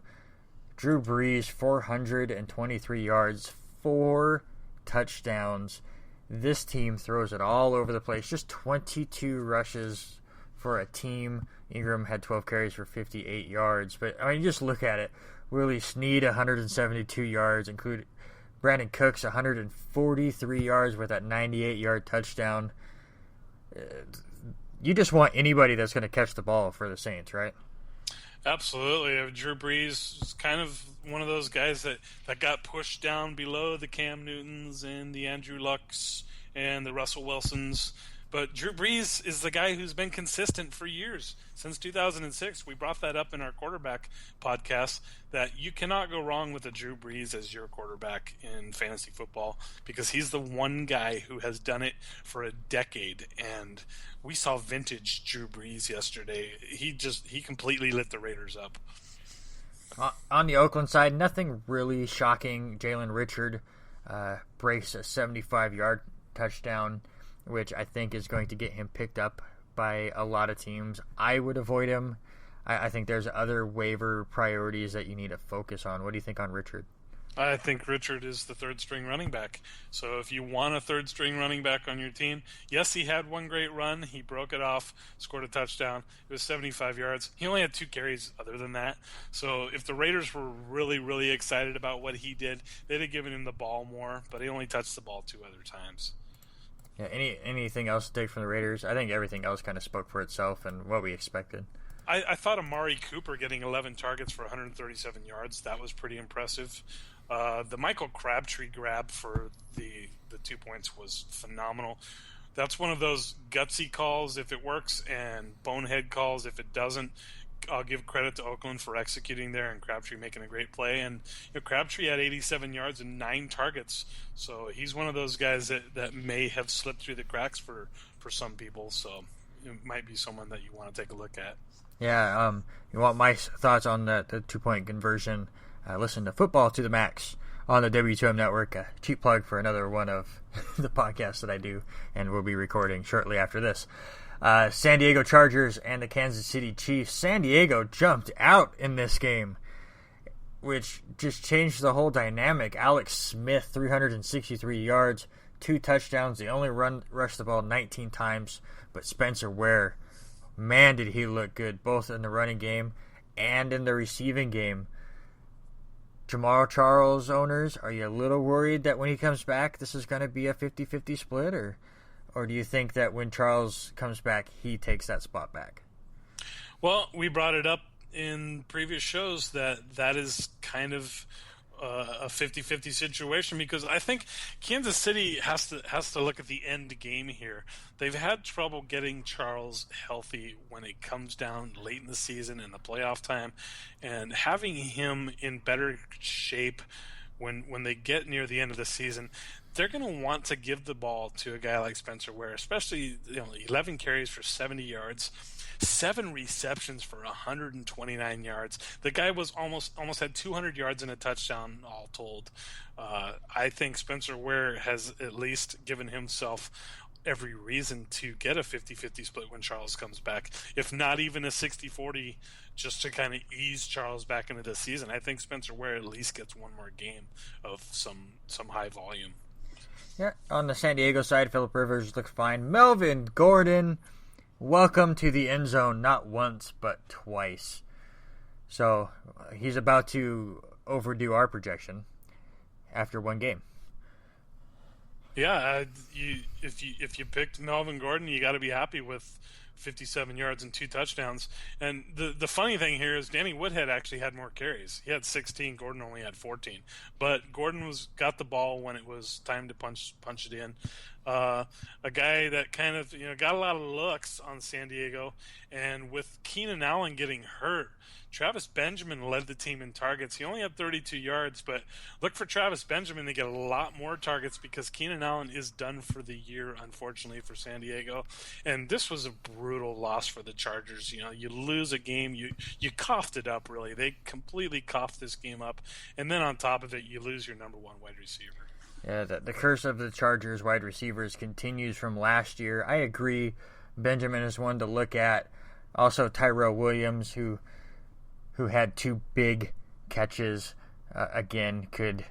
Drew Brees, 423 yards, 4 touchdowns. This team throws it all over the place. Just 22 rushes for a team. Ingram had 12 carries for 58 yards. But, I mean, you just look at it. Willie Snead, 172 yards, including Brandon Cooks, 143 yards with that 98-yard touchdown. You just want anybody that's going to catch the ball for the Saints, right? Absolutely. Drew Brees is kind of one of those guys that got pushed down below the Cam Newtons and the Andrew Lucks and the Russell Wilsons. But Drew Brees is the guy who's been consistent for years. Since 2006, we brought that up in our quarterback podcast, that you cannot go wrong with a Drew Brees as your quarterback in fantasy football, because he's the one guy who has done it for a decade. And we saw vintage Drew Brees yesterday. He completely lit the Raiders up. On the Oakland side, nothing really shocking. Jalen Richard breaks a 75-yard touchdown, which I think is going to get him picked up by a lot of teams. I would avoid him. I think there's other waiver priorities that you need to focus on. What do you think on Richard? I think Richard is the third-string running back. So if you want a third-string running back on your team, yes, he had one great run. He broke it off, scored a touchdown. It was 75 yards. He only had 2 carries other than that. So if the Raiders were really, really excited about what he did, they'd have given him the ball more, but he only touched the ball 2 other times. Yeah, anything else to take from the Raiders? I think everything else kind of spoke for itself and what we expected. I thought Amari Cooper getting 11 targets for 137 yards, that was pretty impressive. The Michael Crabtree grab for the 2 points was phenomenal. That's one of those gutsy calls if it works and bonehead calls if it doesn't. I'll give credit to Oakland for executing there and Crabtree making a great play. And Crabtree had 87 yards and 9 targets. So he's one of those guys that may have slipped through the cracks for some people. So it might be someone that you want to take a look at. Yeah, you want my thoughts on the 2-point conversion? Listen to Football to the Max on the W2M Network. A cheap plug for another one of the podcasts that I do, and we'll be recording shortly after this. San Diego Chargers and the Kansas City Chiefs. San Diego jumped out in this game, which just changed the whole dynamic. Alex Smith, 363 yards, 2 touchdowns. They only rushed the ball 19 times, but Spencer Ware, man, did he look good, both in the running game and in the receiving game. Jamal Charles owners, are you a little worried that when he comes back, this is going to be a 50-50 split, or do you think that when Charles comes back, he takes that spot back? Well, we brought it up in previous shows that is kind of a 50-50 situation, because I think Kansas City has to look at the end game here. They've had trouble getting Charles healthy when it comes down late in the season in the playoff time, and having him in better shape when they get near the end of the season, they're going to want to give the ball to a guy like Spencer Ware, especially 11 carries for 70 yards. 7 receptions for 129 yards. The guy was almost had 200 yards and a touchdown all told. I think Spencer Ware has at least given himself every reason to get a 50-50 split when Charles comes back, if not even a 60-40, just to kind of ease Charles back into the season. I think Spencer Ware at least gets one more game of some high volume. Yeah, on the San Diego side, Phillip Rivers looks fine. Melvin Gordon, welcome to the end zone, not once, but twice. So he's about to overdo our projection after one game. Yeah, if you picked Melvin Gordon, you got to be happy with 57 yards and 2 touchdowns. And the funny thing here is Danny Woodhead actually had more carries. He had 16. Gordon only had 14. But Gordon got the ball when it was time to punch it in. A guy that kind of got a lot of looks on San Diego, and with Keenan Allen getting hurt, Travis Benjamin led the team in targets. He only had 32 yards, but look for Travis Benjamin to get a lot more targets, because Keenan Allen is done for the year, unfortunately, for San Diego. And this was a brutal loss for the Chargers. You lose a game, you coughed it up, really. They completely coughed this game up. And then on top of it, you lose your number 1 wide receiver. Yeah, the curse of the Chargers wide receivers continues from last year. I agree. Benjamin is one to look at. Also, Tyrell Williams, who had 2 big catches, again, could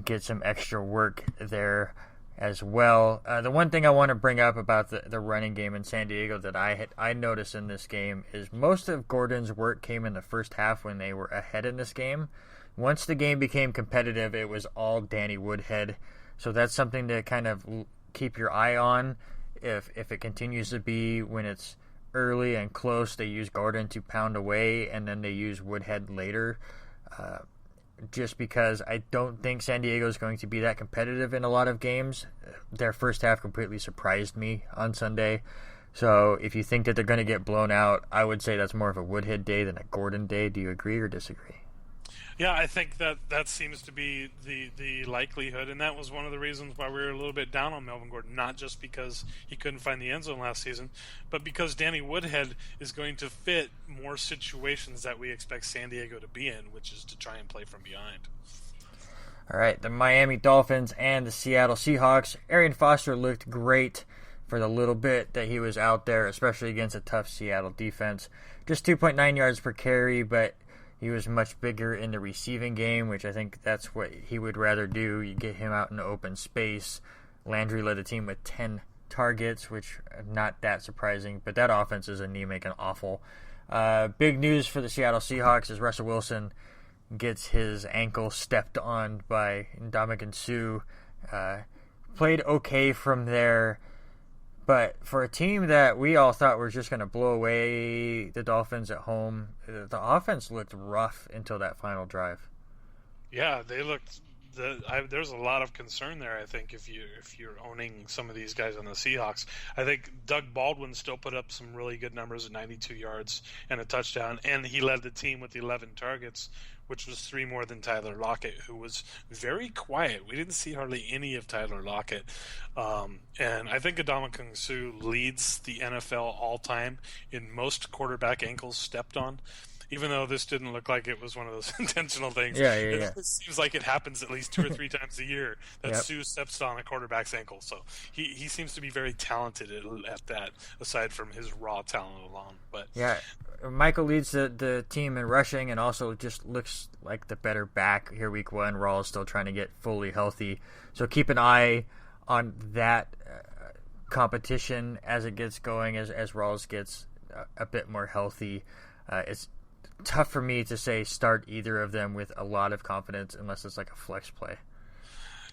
get some extra work there as well. The one thing I want to bring up about the running game in San Diego that I noticed in this game is most of Gordon's work came in the first half when they were ahead in this game. Once the game became competitive, it was all Danny Woodhead. So that's something to kind of keep your eye on. If it continues to be when it's early and close, they use Gordon to pound away, and then they use Woodhead later. just because I don't think San Diego is going to be that competitive in a lot of games. Their first half completely surprised me on Sunday. So if you think that they're going to get blown out, I would say that's more of a Woodhead day than a Gordon day. Do you agree or disagree? Yeah, I think that seems to be the likelihood, and that was one of the reasons why we were a little bit down on Melvin Gordon, not just because he couldn't find the end zone last season, but because Danny Woodhead is going to fit more situations that we expect San Diego to be in, which is to try and play from behind. All right, the Miami Dolphins and the Seattle Seahawks. Arian Foster looked great for the little bit that he was out there, especially against a tough Seattle defense. Just 2.9 yards per carry, but he was much bigger in the receiving game, which I think that's what he would rather do. You get him out in the open space. Landry led the team with 10 targets, which not that surprising, but that offense is anemic and awful. Big news for the Seattle Seahawks is Russell Wilson gets his ankle stepped on by Ndamukong Suh. Played okay from there. But for a team that we all thought were just going to blow away the Dolphins at home, the offense looked rough until that final drive. Yeah, they looked. There's a lot of concern there. I think if you're owning some of these guys on the Seahawks, I think Doug Baldwin still put up some really good numbers at 92 yards and a touchdown, and he led the team with 11 targets, which was 3 more than Tyler Lockett, who was very quiet. We didn't see hardly any of Tyler Lockett. And I think Ndamukong Suh leads the NFL all-time in most quarterback ankles stepped on, even though this didn't look like it was one of those intentional things. It seems like it happens at least 2 or 3 times a year that Suh steps on a quarterback's ankle. So he seems to be very talented at that, aside from his raw talent alone. But yeah, Michael leads the team in rushing and also just looks like the better back here week 1. Rawls still trying to get fully healthy. So keep an eye on that competition as it gets going, as Rawls gets a bit more healthy. It's tough for me to say start either of them with a lot of confidence unless it's like a flex play.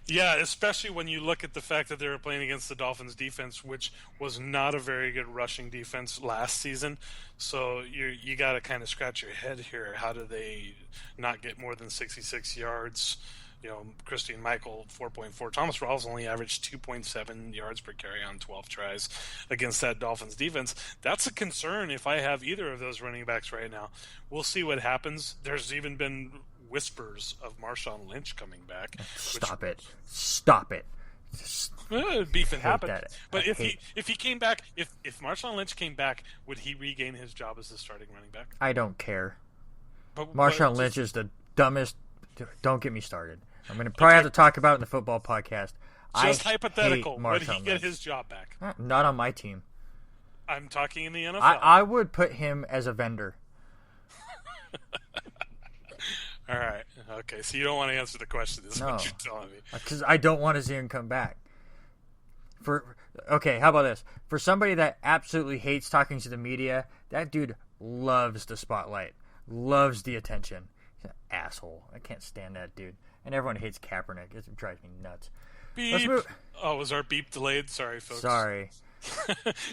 Yeah, especially when you look at the fact that they were playing against the Dolphins defense, which was not a very good rushing defense last season. So you got to kind of scratch your head here. How do they not get more than 66 yards? You know, Christine Michael 4.4. Thomas Rawls only averaged 2.7 yards per carry on 12 tries against that Dolphins defense. That's a concern if I have either of those running backs right now. We'll see what happens. There's even been whispers of Marshawn Lynch coming back. Stop it. Beef and happen. But if he came back, if Marshawn Lynch came back, would he regain his job as the starting running back? I don't care. Marshawn Lynch is the dumbest. Don't get me started. I'm going to probably have to talk about it in the football podcast. Just hypothetical. Would he get his job back? Not on my team. I'm talking in the NFL. I would put him as a vendor. All right. Okay. So you don't want to answer the question, is what you're telling me. Because I don't want to see him come back. Okay, how about this? For somebody that absolutely hates talking to the media, that dude loves the spotlight, loves the attention. He's an asshole. I can't stand that dude. And everyone hates Kaepernick. It drives me nuts. Beep. Oh, was our beep delayed? Sorry, folks. Sorry.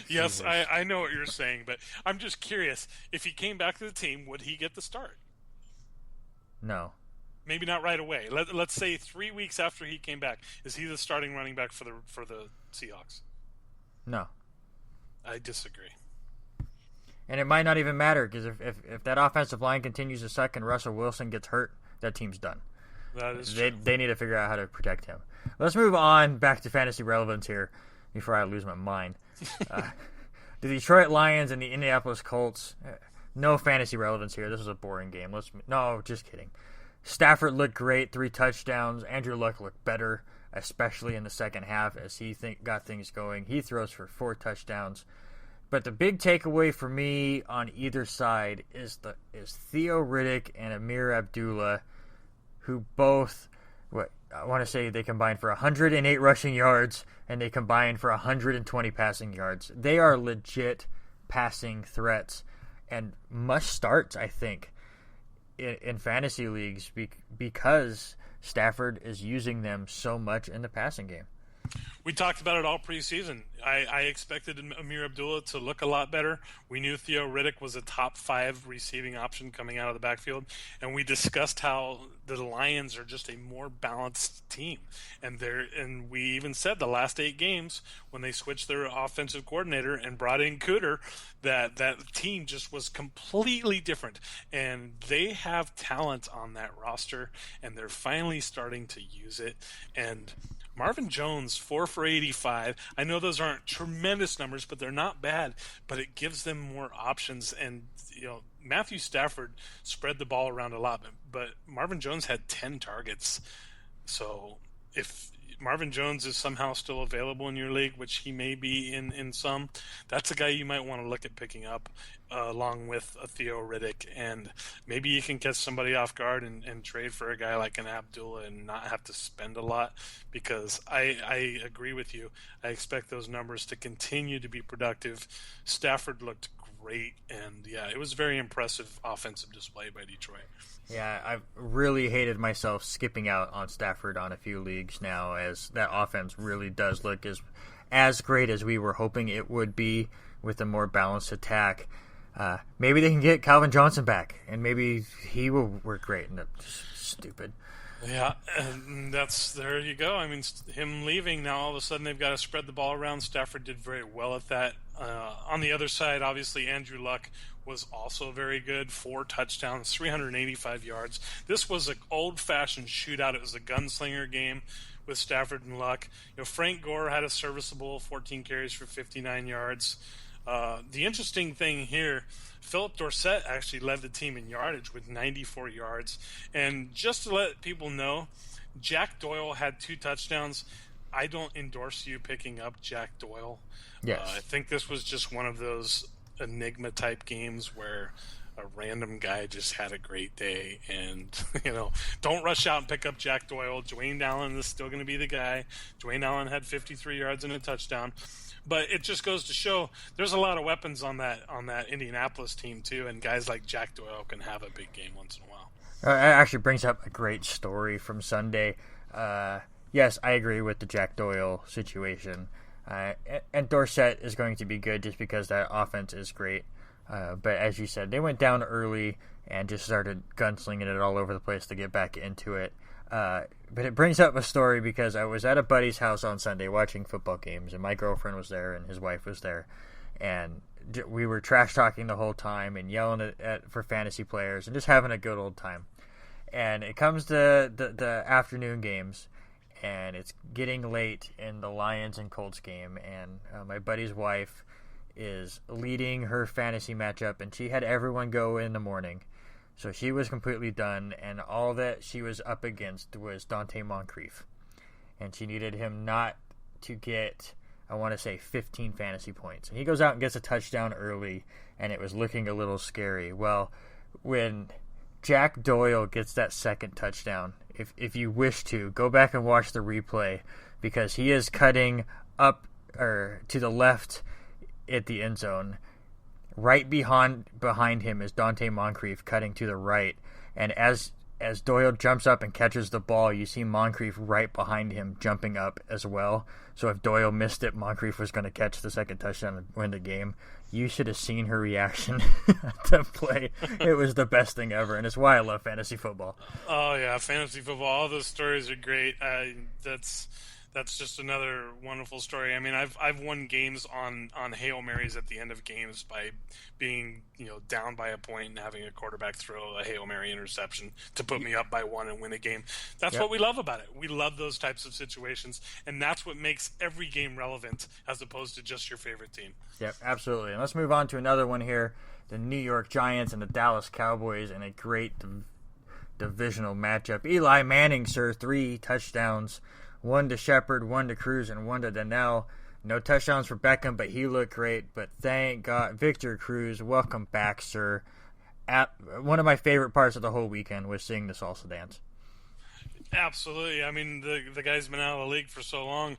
Yes, I know what you're saying, but I'm just curious. If he came back to the team, would he get the start? No. Maybe not right away. Let's say 3 weeks after he came back. Is he the starting running back for the Seahawks? No. I disagree. And it might not even matter, because if that offensive line continues to suck and Russell Wilson gets hurt, that team's done. That is true. They need to figure out how to protect him. Let's move on back to fantasy relevance here before I lose my mind. The Detroit Lions and the Indianapolis Colts. No fantasy relevance here. This was a boring game. No, just kidding. Stafford looked great, 3 touchdowns. Andrew Luck looked better, especially in the second half as he got things going. He throws for 4 touchdowns. But the big takeaway for me on either side is Theo Riddick and Amir Abdullah, who both, I want to say they combined for 108 rushing yards and they combined for 120 passing yards. They are legit passing threats and must starts, I think, in fantasy leagues because Stafford is using them so much in the passing game. We talked about it all preseason. I expected Amir Abdullah to look a lot better. We knew Theo Riddick was a top 5 receiving option coming out of the backfield, and we discussed how the Lions are just a more balanced team. And we even said the last 8 games when they switched their offensive coordinator and brought in Cooter, that team just was completely different. And they have talent on that roster, and they're finally starting to use it. And Marvin Jones, 4 for 85. I know those aren't tremendous numbers, but they're not bad. But it gives them more options. And, Matthew Stafford spread the ball around a lot, but Marvin Jones had 10 targets. So if Marvin Jones is somehow still available in your league, which he may be in some, that's a guy you might want to look at picking up along with a Theo Riddick, and maybe you can catch somebody off guard and trade for a guy like an Abdullah and not have to spend a lot, because I agree with you. I expect those numbers to continue to be productive. Stafford looked great, and it was a very impressive offensive display by Detroit. Yeah, I've really hated myself skipping out on Stafford on a few leagues now, as that offense really does look as great as we were hoping it would be with a more balanced attack. Maybe they can get Calvin Johnson back, and maybe he will work great. No, stupid. Yeah, and there you go. I mean, him leaving, now all of a sudden they've got to spread the ball around. Stafford did very well at that. On the other side, obviously, Andrew Luck was also very good. 4 touchdowns, 385 yards. This was an old-fashioned shootout. It was a gunslinger game with Stafford and Luck. Frank Gore had a serviceable 14 carries for 59 yards. The interesting thing here, Philip Dorsett actually led the team in yardage with 94 yards. And just to let people know, Jack Doyle had 2 touchdowns. I don't endorse you picking up Jack Doyle. Yes. I think this was just one of those enigma-type games where a random guy just had a great day. And, don't rush out and pick up Jack Doyle. Dwayne Allen is still going to be the guy. Dwayne Allen had 53 yards and a touchdown. But it just goes to show there's a lot of weapons on that Indianapolis team too, and guys like Jack Doyle can have a big game once in a while. It actually brings up a great story from Sunday. Yes, I agree with the Jack Doyle situation, and Dorsett is going to be good just because that offense is great. But as you said, they went down early and just started gunslinging it all over the place to get back into it. But it brings up a story because I was at a buddy's house on Sunday watching football games, and my girlfriend was there and his wife was there, and we were trash talking the whole time and yelling for fantasy players and just having a good old time. And it comes to the afternoon games, and it's getting late in the Lions and Colts game, and my buddy's wife is leading her fantasy matchup, and she had everyone go in the morning. So she was completely done, and all that she was up against was Dante Moncrief. And she needed him not to get, 15 fantasy points. And he goes out and gets a touchdown early, and it was looking a little scary. Well, when Jack Doyle gets that second touchdown, if you wish to, go back and watch the replay, because he is cutting up or to the left at the end zone. Right behind him is Dante Moncrief cutting to the right, and as Doyle jumps up and catches the ball, you see Moncrief right behind him jumping up as well. So if Doyle missed it, Moncrief was going to catch the second touchdown and win the game. You should have seen her reaction to play. It was the best thing ever, and it's why I love fantasy football. Oh yeah, fantasy football. All those stories are great. That's just another wonderful story. I mean, I've won games on Hail Marys at the end of games by being down by a point and having a quarterback throw a Hail Mary interception to put me up by 1 and win a game. That's what we love about it. We love those types of situations, and that's what makes every game relevant as opposed to just your favorite team. Yep, absolutely. And let's move on to another one here. The New York Giants and the Dallas Cowboys in a great divisional matchup. Eli Manning, sir, 3 touchdowns. 1 to Shepard, 1 to Cruz, and 1 to Donnell. No touchdowns for Beckham, but he looked great. But thank God, Victor Cruz, welcome back, sir. One of my favorite parts of the whole weekend was seeing the salsa dance. Absolutely. I mean, the guy's been out of the league for so long.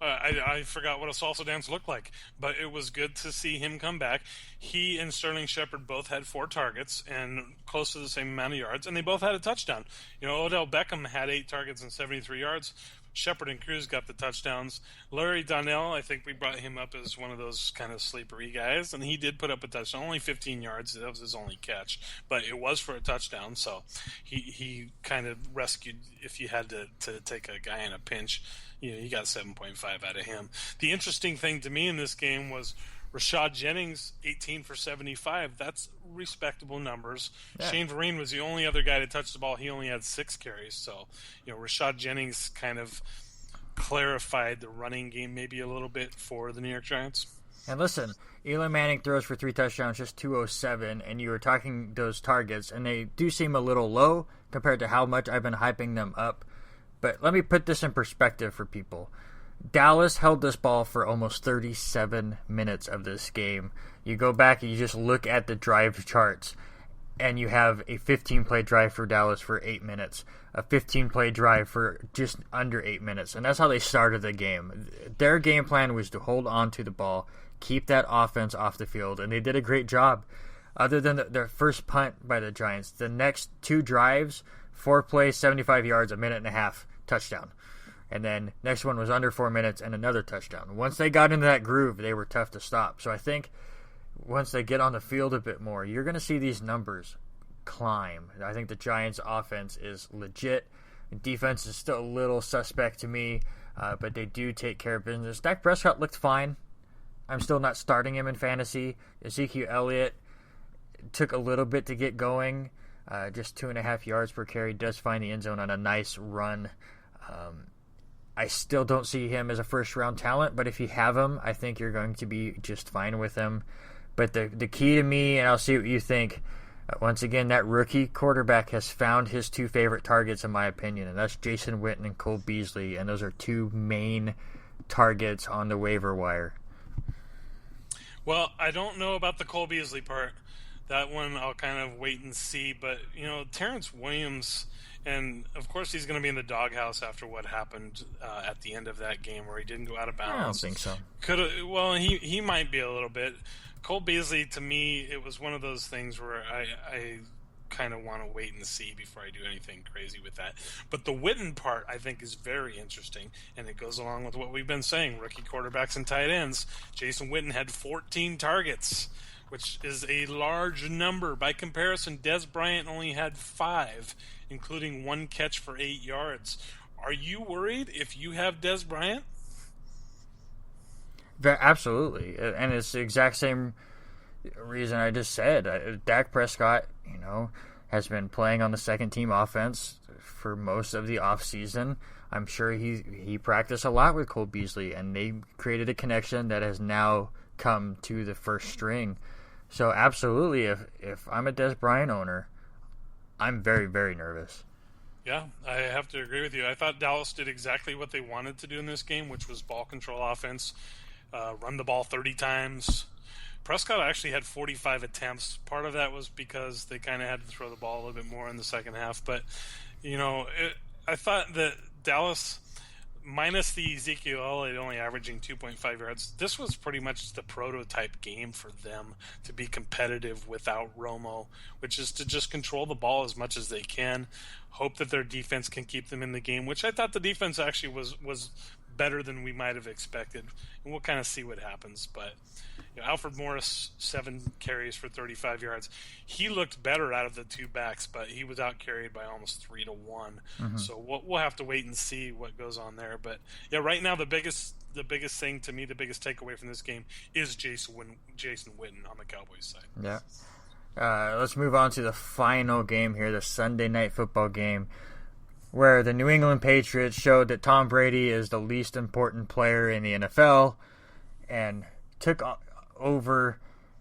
I forgot what a salsa dance looked like, but it was good to see him come back. He and Sterling Shepard both had 4 targets and close to the same amount of yards, and they both had a touchdown. Odell Beckham had 8 targets and 73 yards, Shepard and Cruz got the touchdowns. Larry Donnell, I think we brought him up as one of those kind of sleepery guys, and he did put up a touchdown, only 15 yards. That was his only catch, but it was for a touchdown, so he kind of rescued if you had to take a guy in a pinch. You got 7.5 out of him. The interesting thing to me in this game was Rashad Jennings, 18 for 75. That's respectable numbers. Yeah. Shane Vereen was the only other guy to touch the ball. He only had 6 carries. So, Rashad Jennings kind of clarified the running game maybe a little bit for the New York Giants. And listen, Eli Manning throws for 3 touchdowns, just 207, and you were talking those targets, and they do seem a little low compared to how much I've been hyping them up. But let me put this in perspective for people. Dallas held this ball for almost 37 minutes of this game. You go back and you just look at the drive charts, and you have a 15-play drive for Dallas for 8 minutes, a 15-play drive for just under 8 minutes, and that's how they started the game. Their game plan was to hold on to the ball, keep that offense off the field, and they did a great job. Other than their first punt by the Giants, the next 2 drives, 4 plays, 75 yards, a minute and a half, touchdown. And then next one was under 4 minutes and another touchdown. Once they got into that groove, they were tough to stop. So I think once they get on the field a bit more, you're going to see these numbers climb. I think the Giants' offense is legit. Defense is still a little suspect to me, but they do take care of business. Dak Prescott looked fine. I'm still not starting him in fantasy. Ezekiel Elliott took a little bit to get going. Just 2.5 yards per carry. Does find the end zone on a nice run. I still don't see him as a first-round talent, but if you have him, I think you're going to be just fine with him. But the key to me, and I'll see what you think, once again, that rookie quarterback has found his 2 favorite targets, in my opinion, and that's Jason Witten and Cole Beasley, and those are 2 main targets on the waiver wire. Well, I don't know about the Cole Beasley part. That one I'll kind of wait and see, but, Terrence Williams... And, of course, he's going to be in the doghouse after what happened at the end of that game where he didn't go out of bounds. I don't think so. Well, he might be a little bit. Cole Beasley, to me, it was one of those things where I kind of want to wait and see before I do anything crazy with that. But the Witten part, I think, is very interesting, and it goes along with what we've been saying, rookie quarterbacks and tight ends. Jason Witten had 14 targets, which is a large number. By comparison, Dez Bryant only had 5, including 1 catch for 8 yards. Are you worried if you have Dez Bryant? Absolutely, and it's the exact same reason I just said. Dak Prescott, has been playing on the second-team offense for most of the offseason. I'm sure he practiced a lot with Cole Beasley, and they created a connection that has now come to the first string. So absolutely, if I'm a Dez Bryant owner, I'm very, very nervous. Yeah, I have to agree with you. I thought Dallas did exactly what they wanted to do in this game, which was ball control offense, run the ball 30 times. Prescott actually had 45 attempts. Part of that was because they kind of had to throw the ball a little bit more in the second half. But, I thought that Dallas, minus the Ezekiel Elliott only averaging 2.5 yards, this was pretty much the prototype game for them to be competitive without Romo, which is to just control the ball as much as they can, hope that their defense can keep them in the game, which I thought the defense actually was better than we might have expected. And we'll kind of see what happens. But Alfred Morris, 7 carries for 35 yards. He looked better out of the 2 backs, but he was out-carried by almost 3-1. Mm-hmm. So we'll have to wait and see what goes on there. But, right now the biggest thing to me, the biggest takeaway from this game is Jason Witten on the Cowboys side. Yeah. Let's move on to the final game here, the Sunday Night Football game, where the New England Patriots showed that Tom Brady is the least important player in the NFL and took over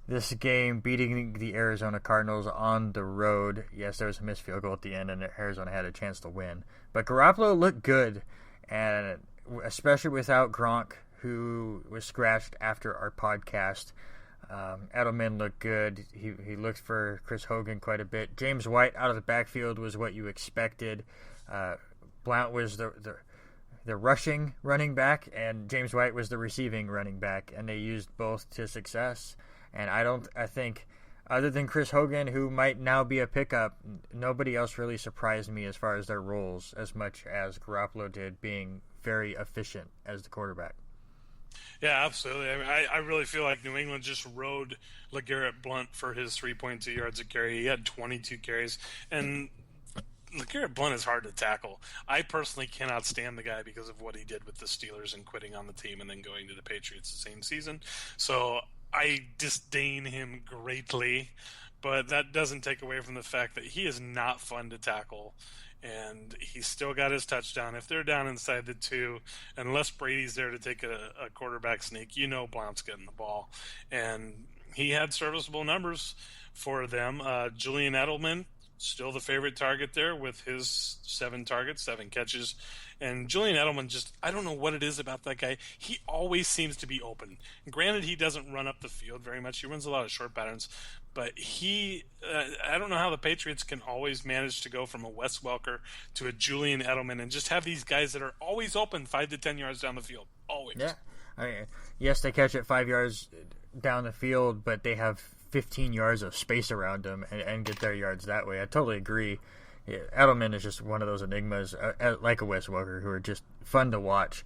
this game, beating the Arizona Cardinals on the road. Yes, there was a missed field goal at the end, and Arizona had a chance to win. But Garoppolo looked good, and especially without Gronk, who was scratched after our podcast. Edelman looked good. He looked for Chris Hogan quite a bit. James White out of the backfield was what you expected. Blount was the rushing running back, and James White was the receiving running back, and they used both to success. And I think, other than Chris Hogan, who might now be a pickup, nobody else really surprised me as far as their roles as much as Garoppolo did, being very efficient as the quarterback. Yeah, absolutely. I mean, I really feel like New England just rode LeGarrette Blount for his 3.2 yards a carry. He had 22 carries, and LeGarrette Blount is hard to tackle. I personally cannot stand the guy because of what he did with the Steelers and quitting on the team and then going to the Patriots the same season. So I disdain him greatly, but that doesn't take away from the fact that he is not fun to tackle. And he's still got his touchdown. If they're down inside the 2, unless Brady's there to take a quarterback sneak, Blount's getting the ball. And he had serviceable numbers for them. Julian Edelman, still the favorite target there with his 7 targets, 7 catches. And Julian Edelman, I don't know what it is about that guy. He always seems to be open. Granted, he doesn't run up the field very much. He runs a lot of short patterns. But I don't know how the Patriots can always manage to go from a Wes Welker to a Julian Edelman and just have these guys that are always open 5 to 10 yards down the field. Always. Yeah. I mean, yes, they catch it 5 yards down the field, but they have 15 yards of space around them and get their yards that way. I totally agree. Yeah, Edelman is just one of those enigmas, like a Wes Welker, who are just fun to watch.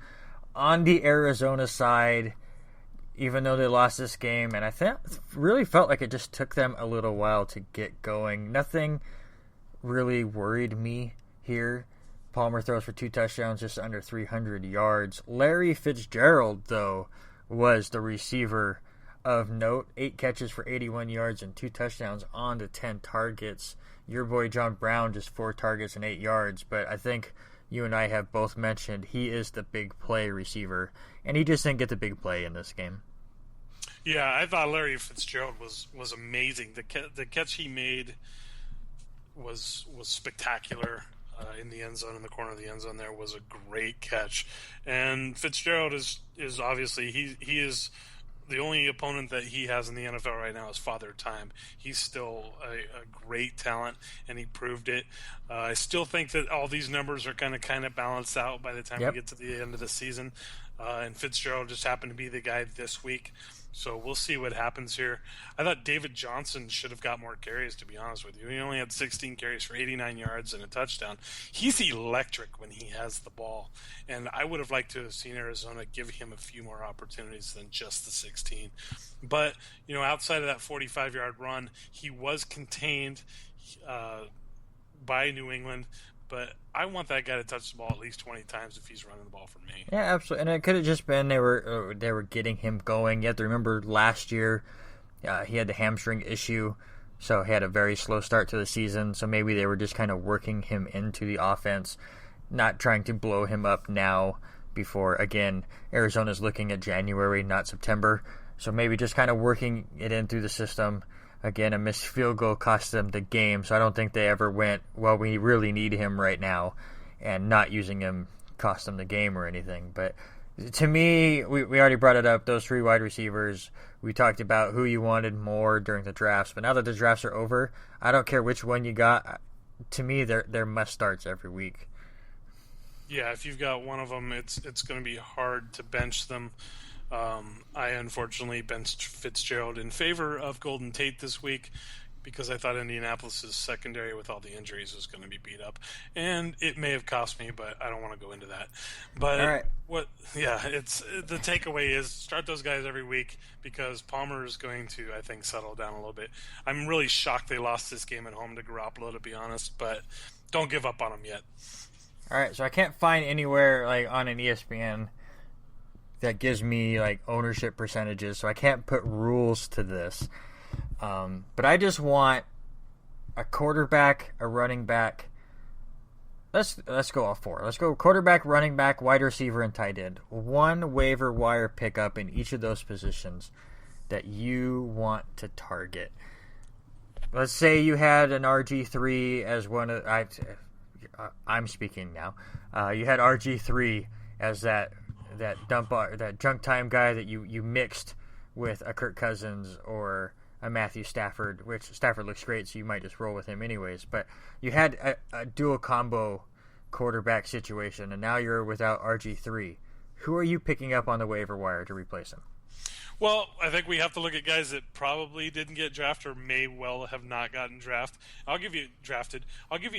On the Arizona side, even though they lost this game, and I really felt like it just took them a little while to get going. Nothing really worried me here. Palmer throws for 2 touchdowns, just under 300 yards. Larry Fitzgerald, though, was the receiver of note. 8 catches for 81 yards and 2 touchdowns on to 10 targets. Your boy John Brown, just 4 targets and 8 yards. But I think you and I have both mentioned he is the big play receiver, and he just didn't get the big play in this game. Yeah, I thought Larry Fitzgerald was amazing. The catch he made was spectacular in the end zone, in the corner of the end zone. There was a great catch, and Fitzgerald is obviously he is the only opponent that he has in the NFL right now is Father Time. He's still a great talent, and he proved it. I still think that all these numbers are kind of balanced out by the time we get to the end of the season, and Fitzgerald just happened to be the guy this week. So we'll see what happens here. I thought David Johnson should have got more carries, to be honest with you. He only had 16 carries for 89 yards and a touchdown. He's electric when he has the ball, and I would have liked to have seen Arizona give him a few more opportunities than just the 16. But, outside of that 45-yard run, he was contained by New England. But I want that guy to touch the ball at least 20 times if he's running the ball for me. Yeah, absolutely. And it could have just been they were getting him going. You have to remember last year he had the hamstring issue, so he had a very slow start to the season. So maybe they were just kind of working him into the offense, not trying to blow him up now before, again, Arizona's looking at January, not September. So maybe just kind of working it in through the system. Again, a missed field goal cost them the game, so I don't think they ever went, well, we really need him right now, and not using him cost them the game or anything. But to me, we already brought it up, those 3 wide receivers. We talked about who you wanted more during the drafts, but now that the drafts are over, I don't care which one you got. To me, they're must-starts every week. Yeah, if you've got one of them, it's going to be hard to bench them. I unfortunately benched Fitzgerald in favor of Golden Tate this week because I thought Indianapolis' secondary with all the injuries was going to be beat up, and it may have cost me, but I don't want to go into that. But all right. It's the takeaway is start those guys every week because Palmer is going to, I think, settle down a little bit. I'm really shocked they lost this game at home to Garoppolo, to be honest, but don't give up on them yet. All right, so I can't find anywhere on an ESPN that gives me ownership percentages, so I can't put rules to this. But I just want a quarterback, a running back. Let's go all 4. Let's go quarterback, running back, wide receiver, and tight end. 1 waiver wire pickup in each of those positions that you want to target. Let's say you had an RG3 as one of I'm speaking now. You had RG3 as that junk time guy that you mixed with a Kirk Cousins or a Matthew Stafford, which Stafford looks great, so you might just roll with him anyways. But you had a dual combo quarterback situation, and now you're without RG3. Who are you picking up on the waiver wire to replace him? Well, I think we have to look at guys that probably didn't get drafted or may well have not gotten drafted. I'll give you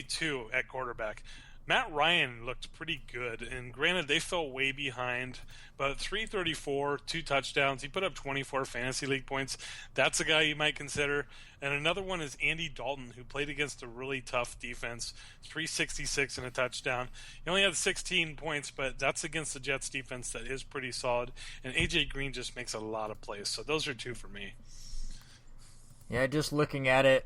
2 at quarterback. Matt Ryan looked pretty good, and granted, they fell way behind, but 334, 2 touchdowns. He put up 24 fantasy league points. That's a guy you might consider. And another one is Andy Dalton, who played against a really tough defense, 366 and a touchdown. He only had 16 points, but that's against the Jets defense that is pretty solid. And A.J. Green just makes a lot of plays. So those are 2 for me. Yeah, just looking at it,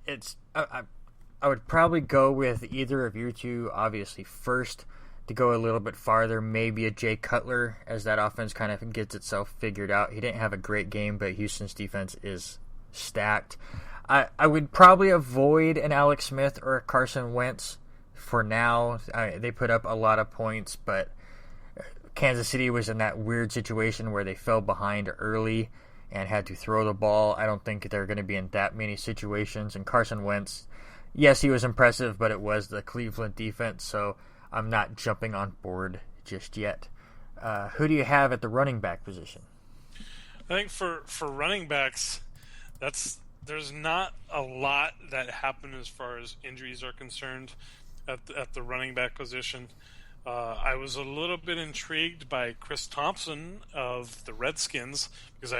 it's I would probably go with either of you two, obviously, first to go a little bit farther, maybe a Jay Cutler, as that offense kind of gets itself figured out. He didn't have a great game, but Houston's defense is stacked. I would probably avoid an Alex Smith or a Carson Wentz for now. They put up a lot of points, but Kansas City was in that weird situation where they fell behind early and had to throw the ball. I don't think they're going to be in that many situations. And Carson Wentz, yes, he was impressive, but it was the Cleveland defense, so I'm not jumping on board just yet. Who do you have at the running back position? I think for running backs, there's not a lot that happened as far as injuries are concerned at the running back position. I was a little bit intrigued by Chris Thompson of the Redskins because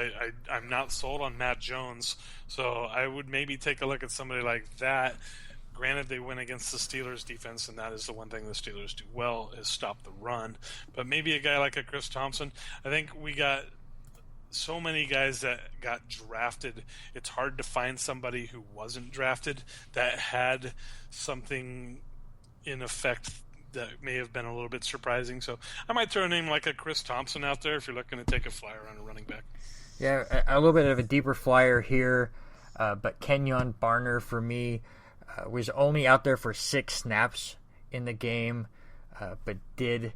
I'm not sold on Matt Jones, so I would maybe take a look at somebody like that. Granted, they win against the Steelers defense, and that is the one thing the Steelers do well is stop the run. But maybe a guy like a Chris Thompson. I think we got so many guys that got drafted. It's hard to find somebody who wasn't drafted that had something in effect that may have been a little bit surprising. So I might throw a name like a Chris Thompson out there if you're looking to take a flyer on a running back. Yeah, a little bit of a deeper flyer here, but Kenyon Barner for me was only out there for 6 snaps in the game, but did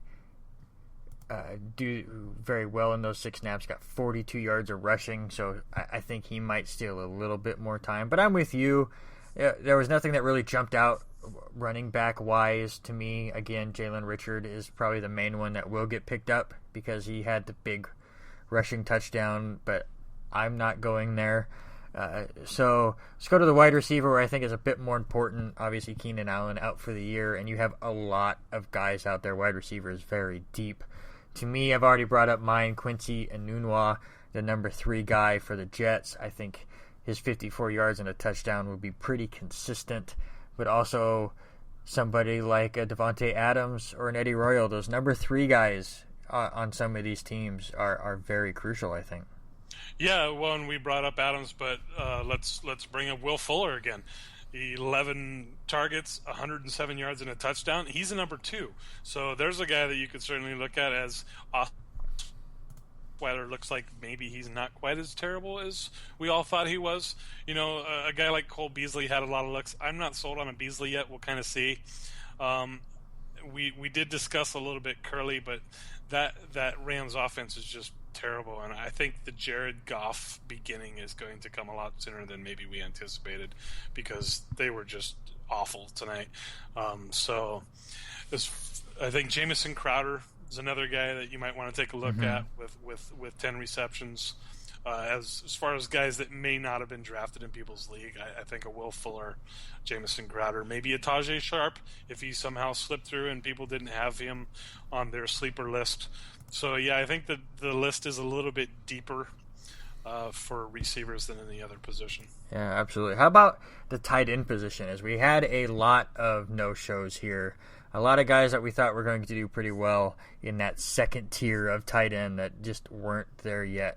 do very well in those 6 snaps, got 42 yards of rushing, so I think he might steal a little bit more time. But I'm with you. There was nothing that really jumped out running back wise to me. Again, Jalen Richard is probably the main one that will get picked up because he had the big rushing touchdown, but I'm not going there. So let's go to the wide receiver, where I think is a bit more important. Obviously, Keenan Allen out for the year, and you have a lot of guys out there. Wide receiver is very deep. To me, I've already brought up mine, Quincy Enunwa, the number 3 guy for the Jets. I think his 54 yards and a touchdown would be pretty consistent, but also somebody like a Devontae Adams or an Eddie Royal, those number 3 guys on some of these teams are very crucial, I think. Yeah, well, and we brought up Adams, but let's bring up Will Fuller again. 11 targets, 107 yards, and a touchdown. He's a number 2. So there's a guy that you could certainly look at as Osweiler. Looks like maybe he's not quite as terrible as we all thought he was. You know, a guy like Cole Beasley had a lot of looks. I'm not sold on a Beasley yet. We'll kind of see. We did discuss a little bit Curly, but that Rams offense is just terrible, and I think the Jared Goff beginning is going to come a lot sooner than maybe we anticipated because they were just awful tonight. So I think Jamison Crowder is another guy that you might want to take a look at with 10 receptions. As far as guys that may not have been drafted in people's league, I think a Will Fuller, Jamison Crowder, maybe a Tajay Sharp if he somehow slipped through and people didn't have him on their sleeper list. So, yeah, I think that the list is a little bit deeper for receivers than any other position. Yeah, absolutely. How about the tight end position? As we had a lot of no-shows here, a lot of guys that we thought were going to do pretty well in that second tier of tight end that just weren't there yet.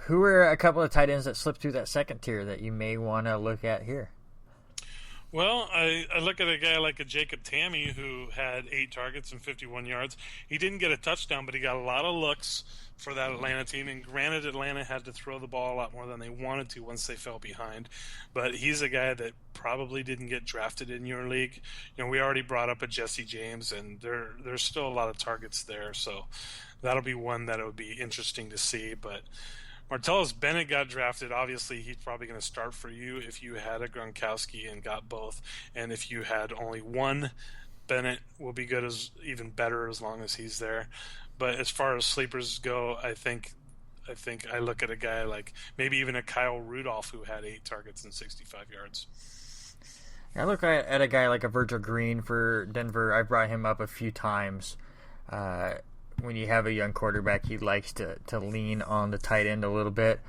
Who are a couple of tight ends that slipped through that second tier that you may want to look at here? Well, I look at a guy like a Jacob Tamme who had 8 targets and 51 yards. He didn't get a touchdown, but he got a lot of looks for that Atlanta team. And granted, Atlanta had to throw the ball a lot more than they wanted to once they fell behind. But he's a guy that probably didn't get drafted in your league. You know, we already brought up a Jesse James, and there's still a lot of targets there. So that'll be one that it would be interesting to see. But Martellus Bennett got drafted. Obviously, he's probably going to start for you if you had a Gronkowski and got both. And if you had only one, Bennett will be good, as even better as long as he's there. But as far as sleepers go, I think I look at a guy like maybe even a Kyle Rudolph who had 8 targets and 65 yards. I look at a guy like a Virgil Green for Denver. I brought him up a few times. When you have a young quarterback, he likes to lean on the tight end a little bit.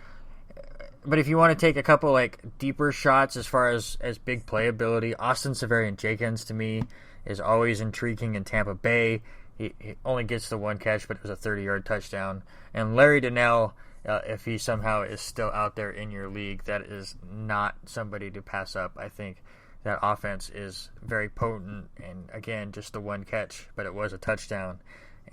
But if you want to take a couple like deeper shots as far as big playability, Austin Seferian-Jenkins to me is always intriguing in Tampa Bay. He only gets the one catch, but it was a 30-yard touchdown. And Larry Donnell, if he somehow is still out there in your league, that is not somebody to pass up. I think that offense is very potent, and again, just the one catch, but it was a touchdown.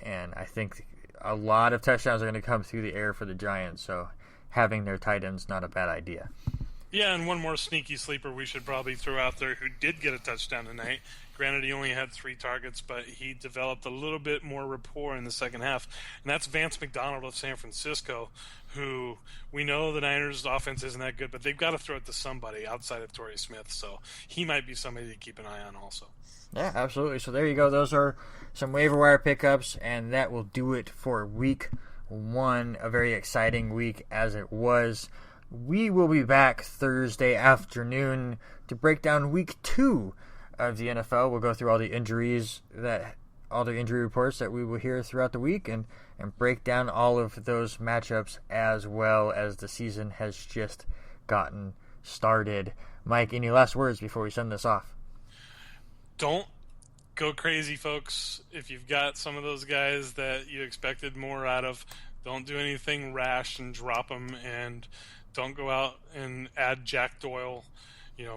And I think a lot of touchdowns are going to come through the air for the Giants, so having their tight end's not a bad idea. Yeah, and one more sneaky sleeper we should probably throw out there who did get a touchdown tonight. Granted, he only had 3 targets, but he developed a little bit more rapport in the second half, and that's Vance McDonald of San Francisco, who we know the Niners' offense isn't that good, but they've got to throw it to somebody outside of Torrey Smith, so he might be somebody to keep an eye on also. Yeah, absolutely. So there you go. Those are some waiver wire pickups, and that will do it for Week 1, a very exciting week as it was. We will be back Thursday afternoon to break down Week 2 of the NFL. We'll go through all the injury reports that we will hear throughout the week and break down all of those matchups as well as the season has just gotten started. Mike, any last words before we send this off? Don't go crazy, folks. If you've got some of those guys that you expected more out of, don't do anything rash and drop them, and don't go out and add Jack Doyle.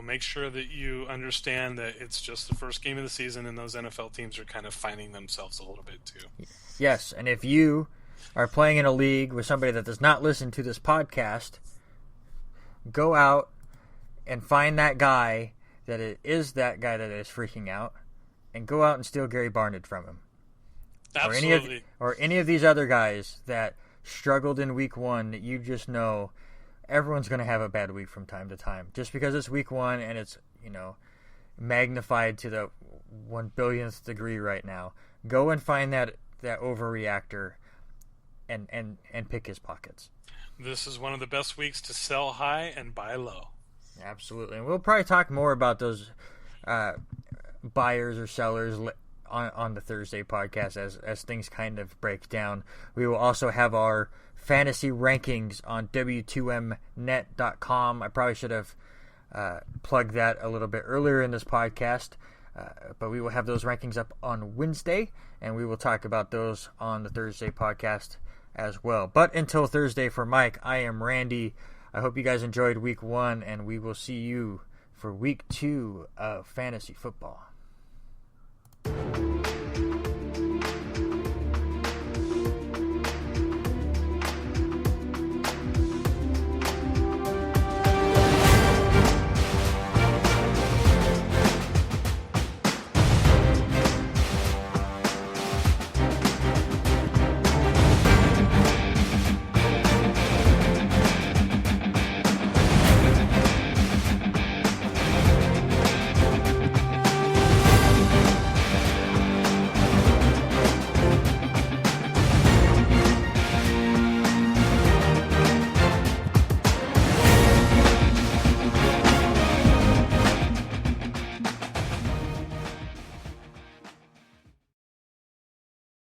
Make sure that you understand that it's just the first game of the season, and those NFL teams are kind of finding themselves a little bit too. Yes, and if you are playing in a league with somebody that does not listen to this podcast, go out and find that guy that it is that guy that is freaking out, and go out and steal Gary Barnidge from him. Absolutely. Or any of these other guys that struggled in Week 1 that you just know everyone's going to have a bad week from time to time. Just because it's Week 1 and it's, magnified to the 1 billionth degree right now, go and find that overreactor and pick his pockets. This is one of the best weeks to sell high and buy low. Absolutely. And we'll probably talk more about those buyers or sellers on the Thursday podcast as things kind of break down. We will also have our fantasy rankings on W2Mnet.com. I probably should have plugged that a little bit earlier in this podcast, but we will have those rankings up on Wednesday, and we will talk about those on the Thursday podcast as well. But until Thursday, for Mike, I am Randy. I hope you guys enjoyed Week 1, and we will see you for Week 2 of fantasy football.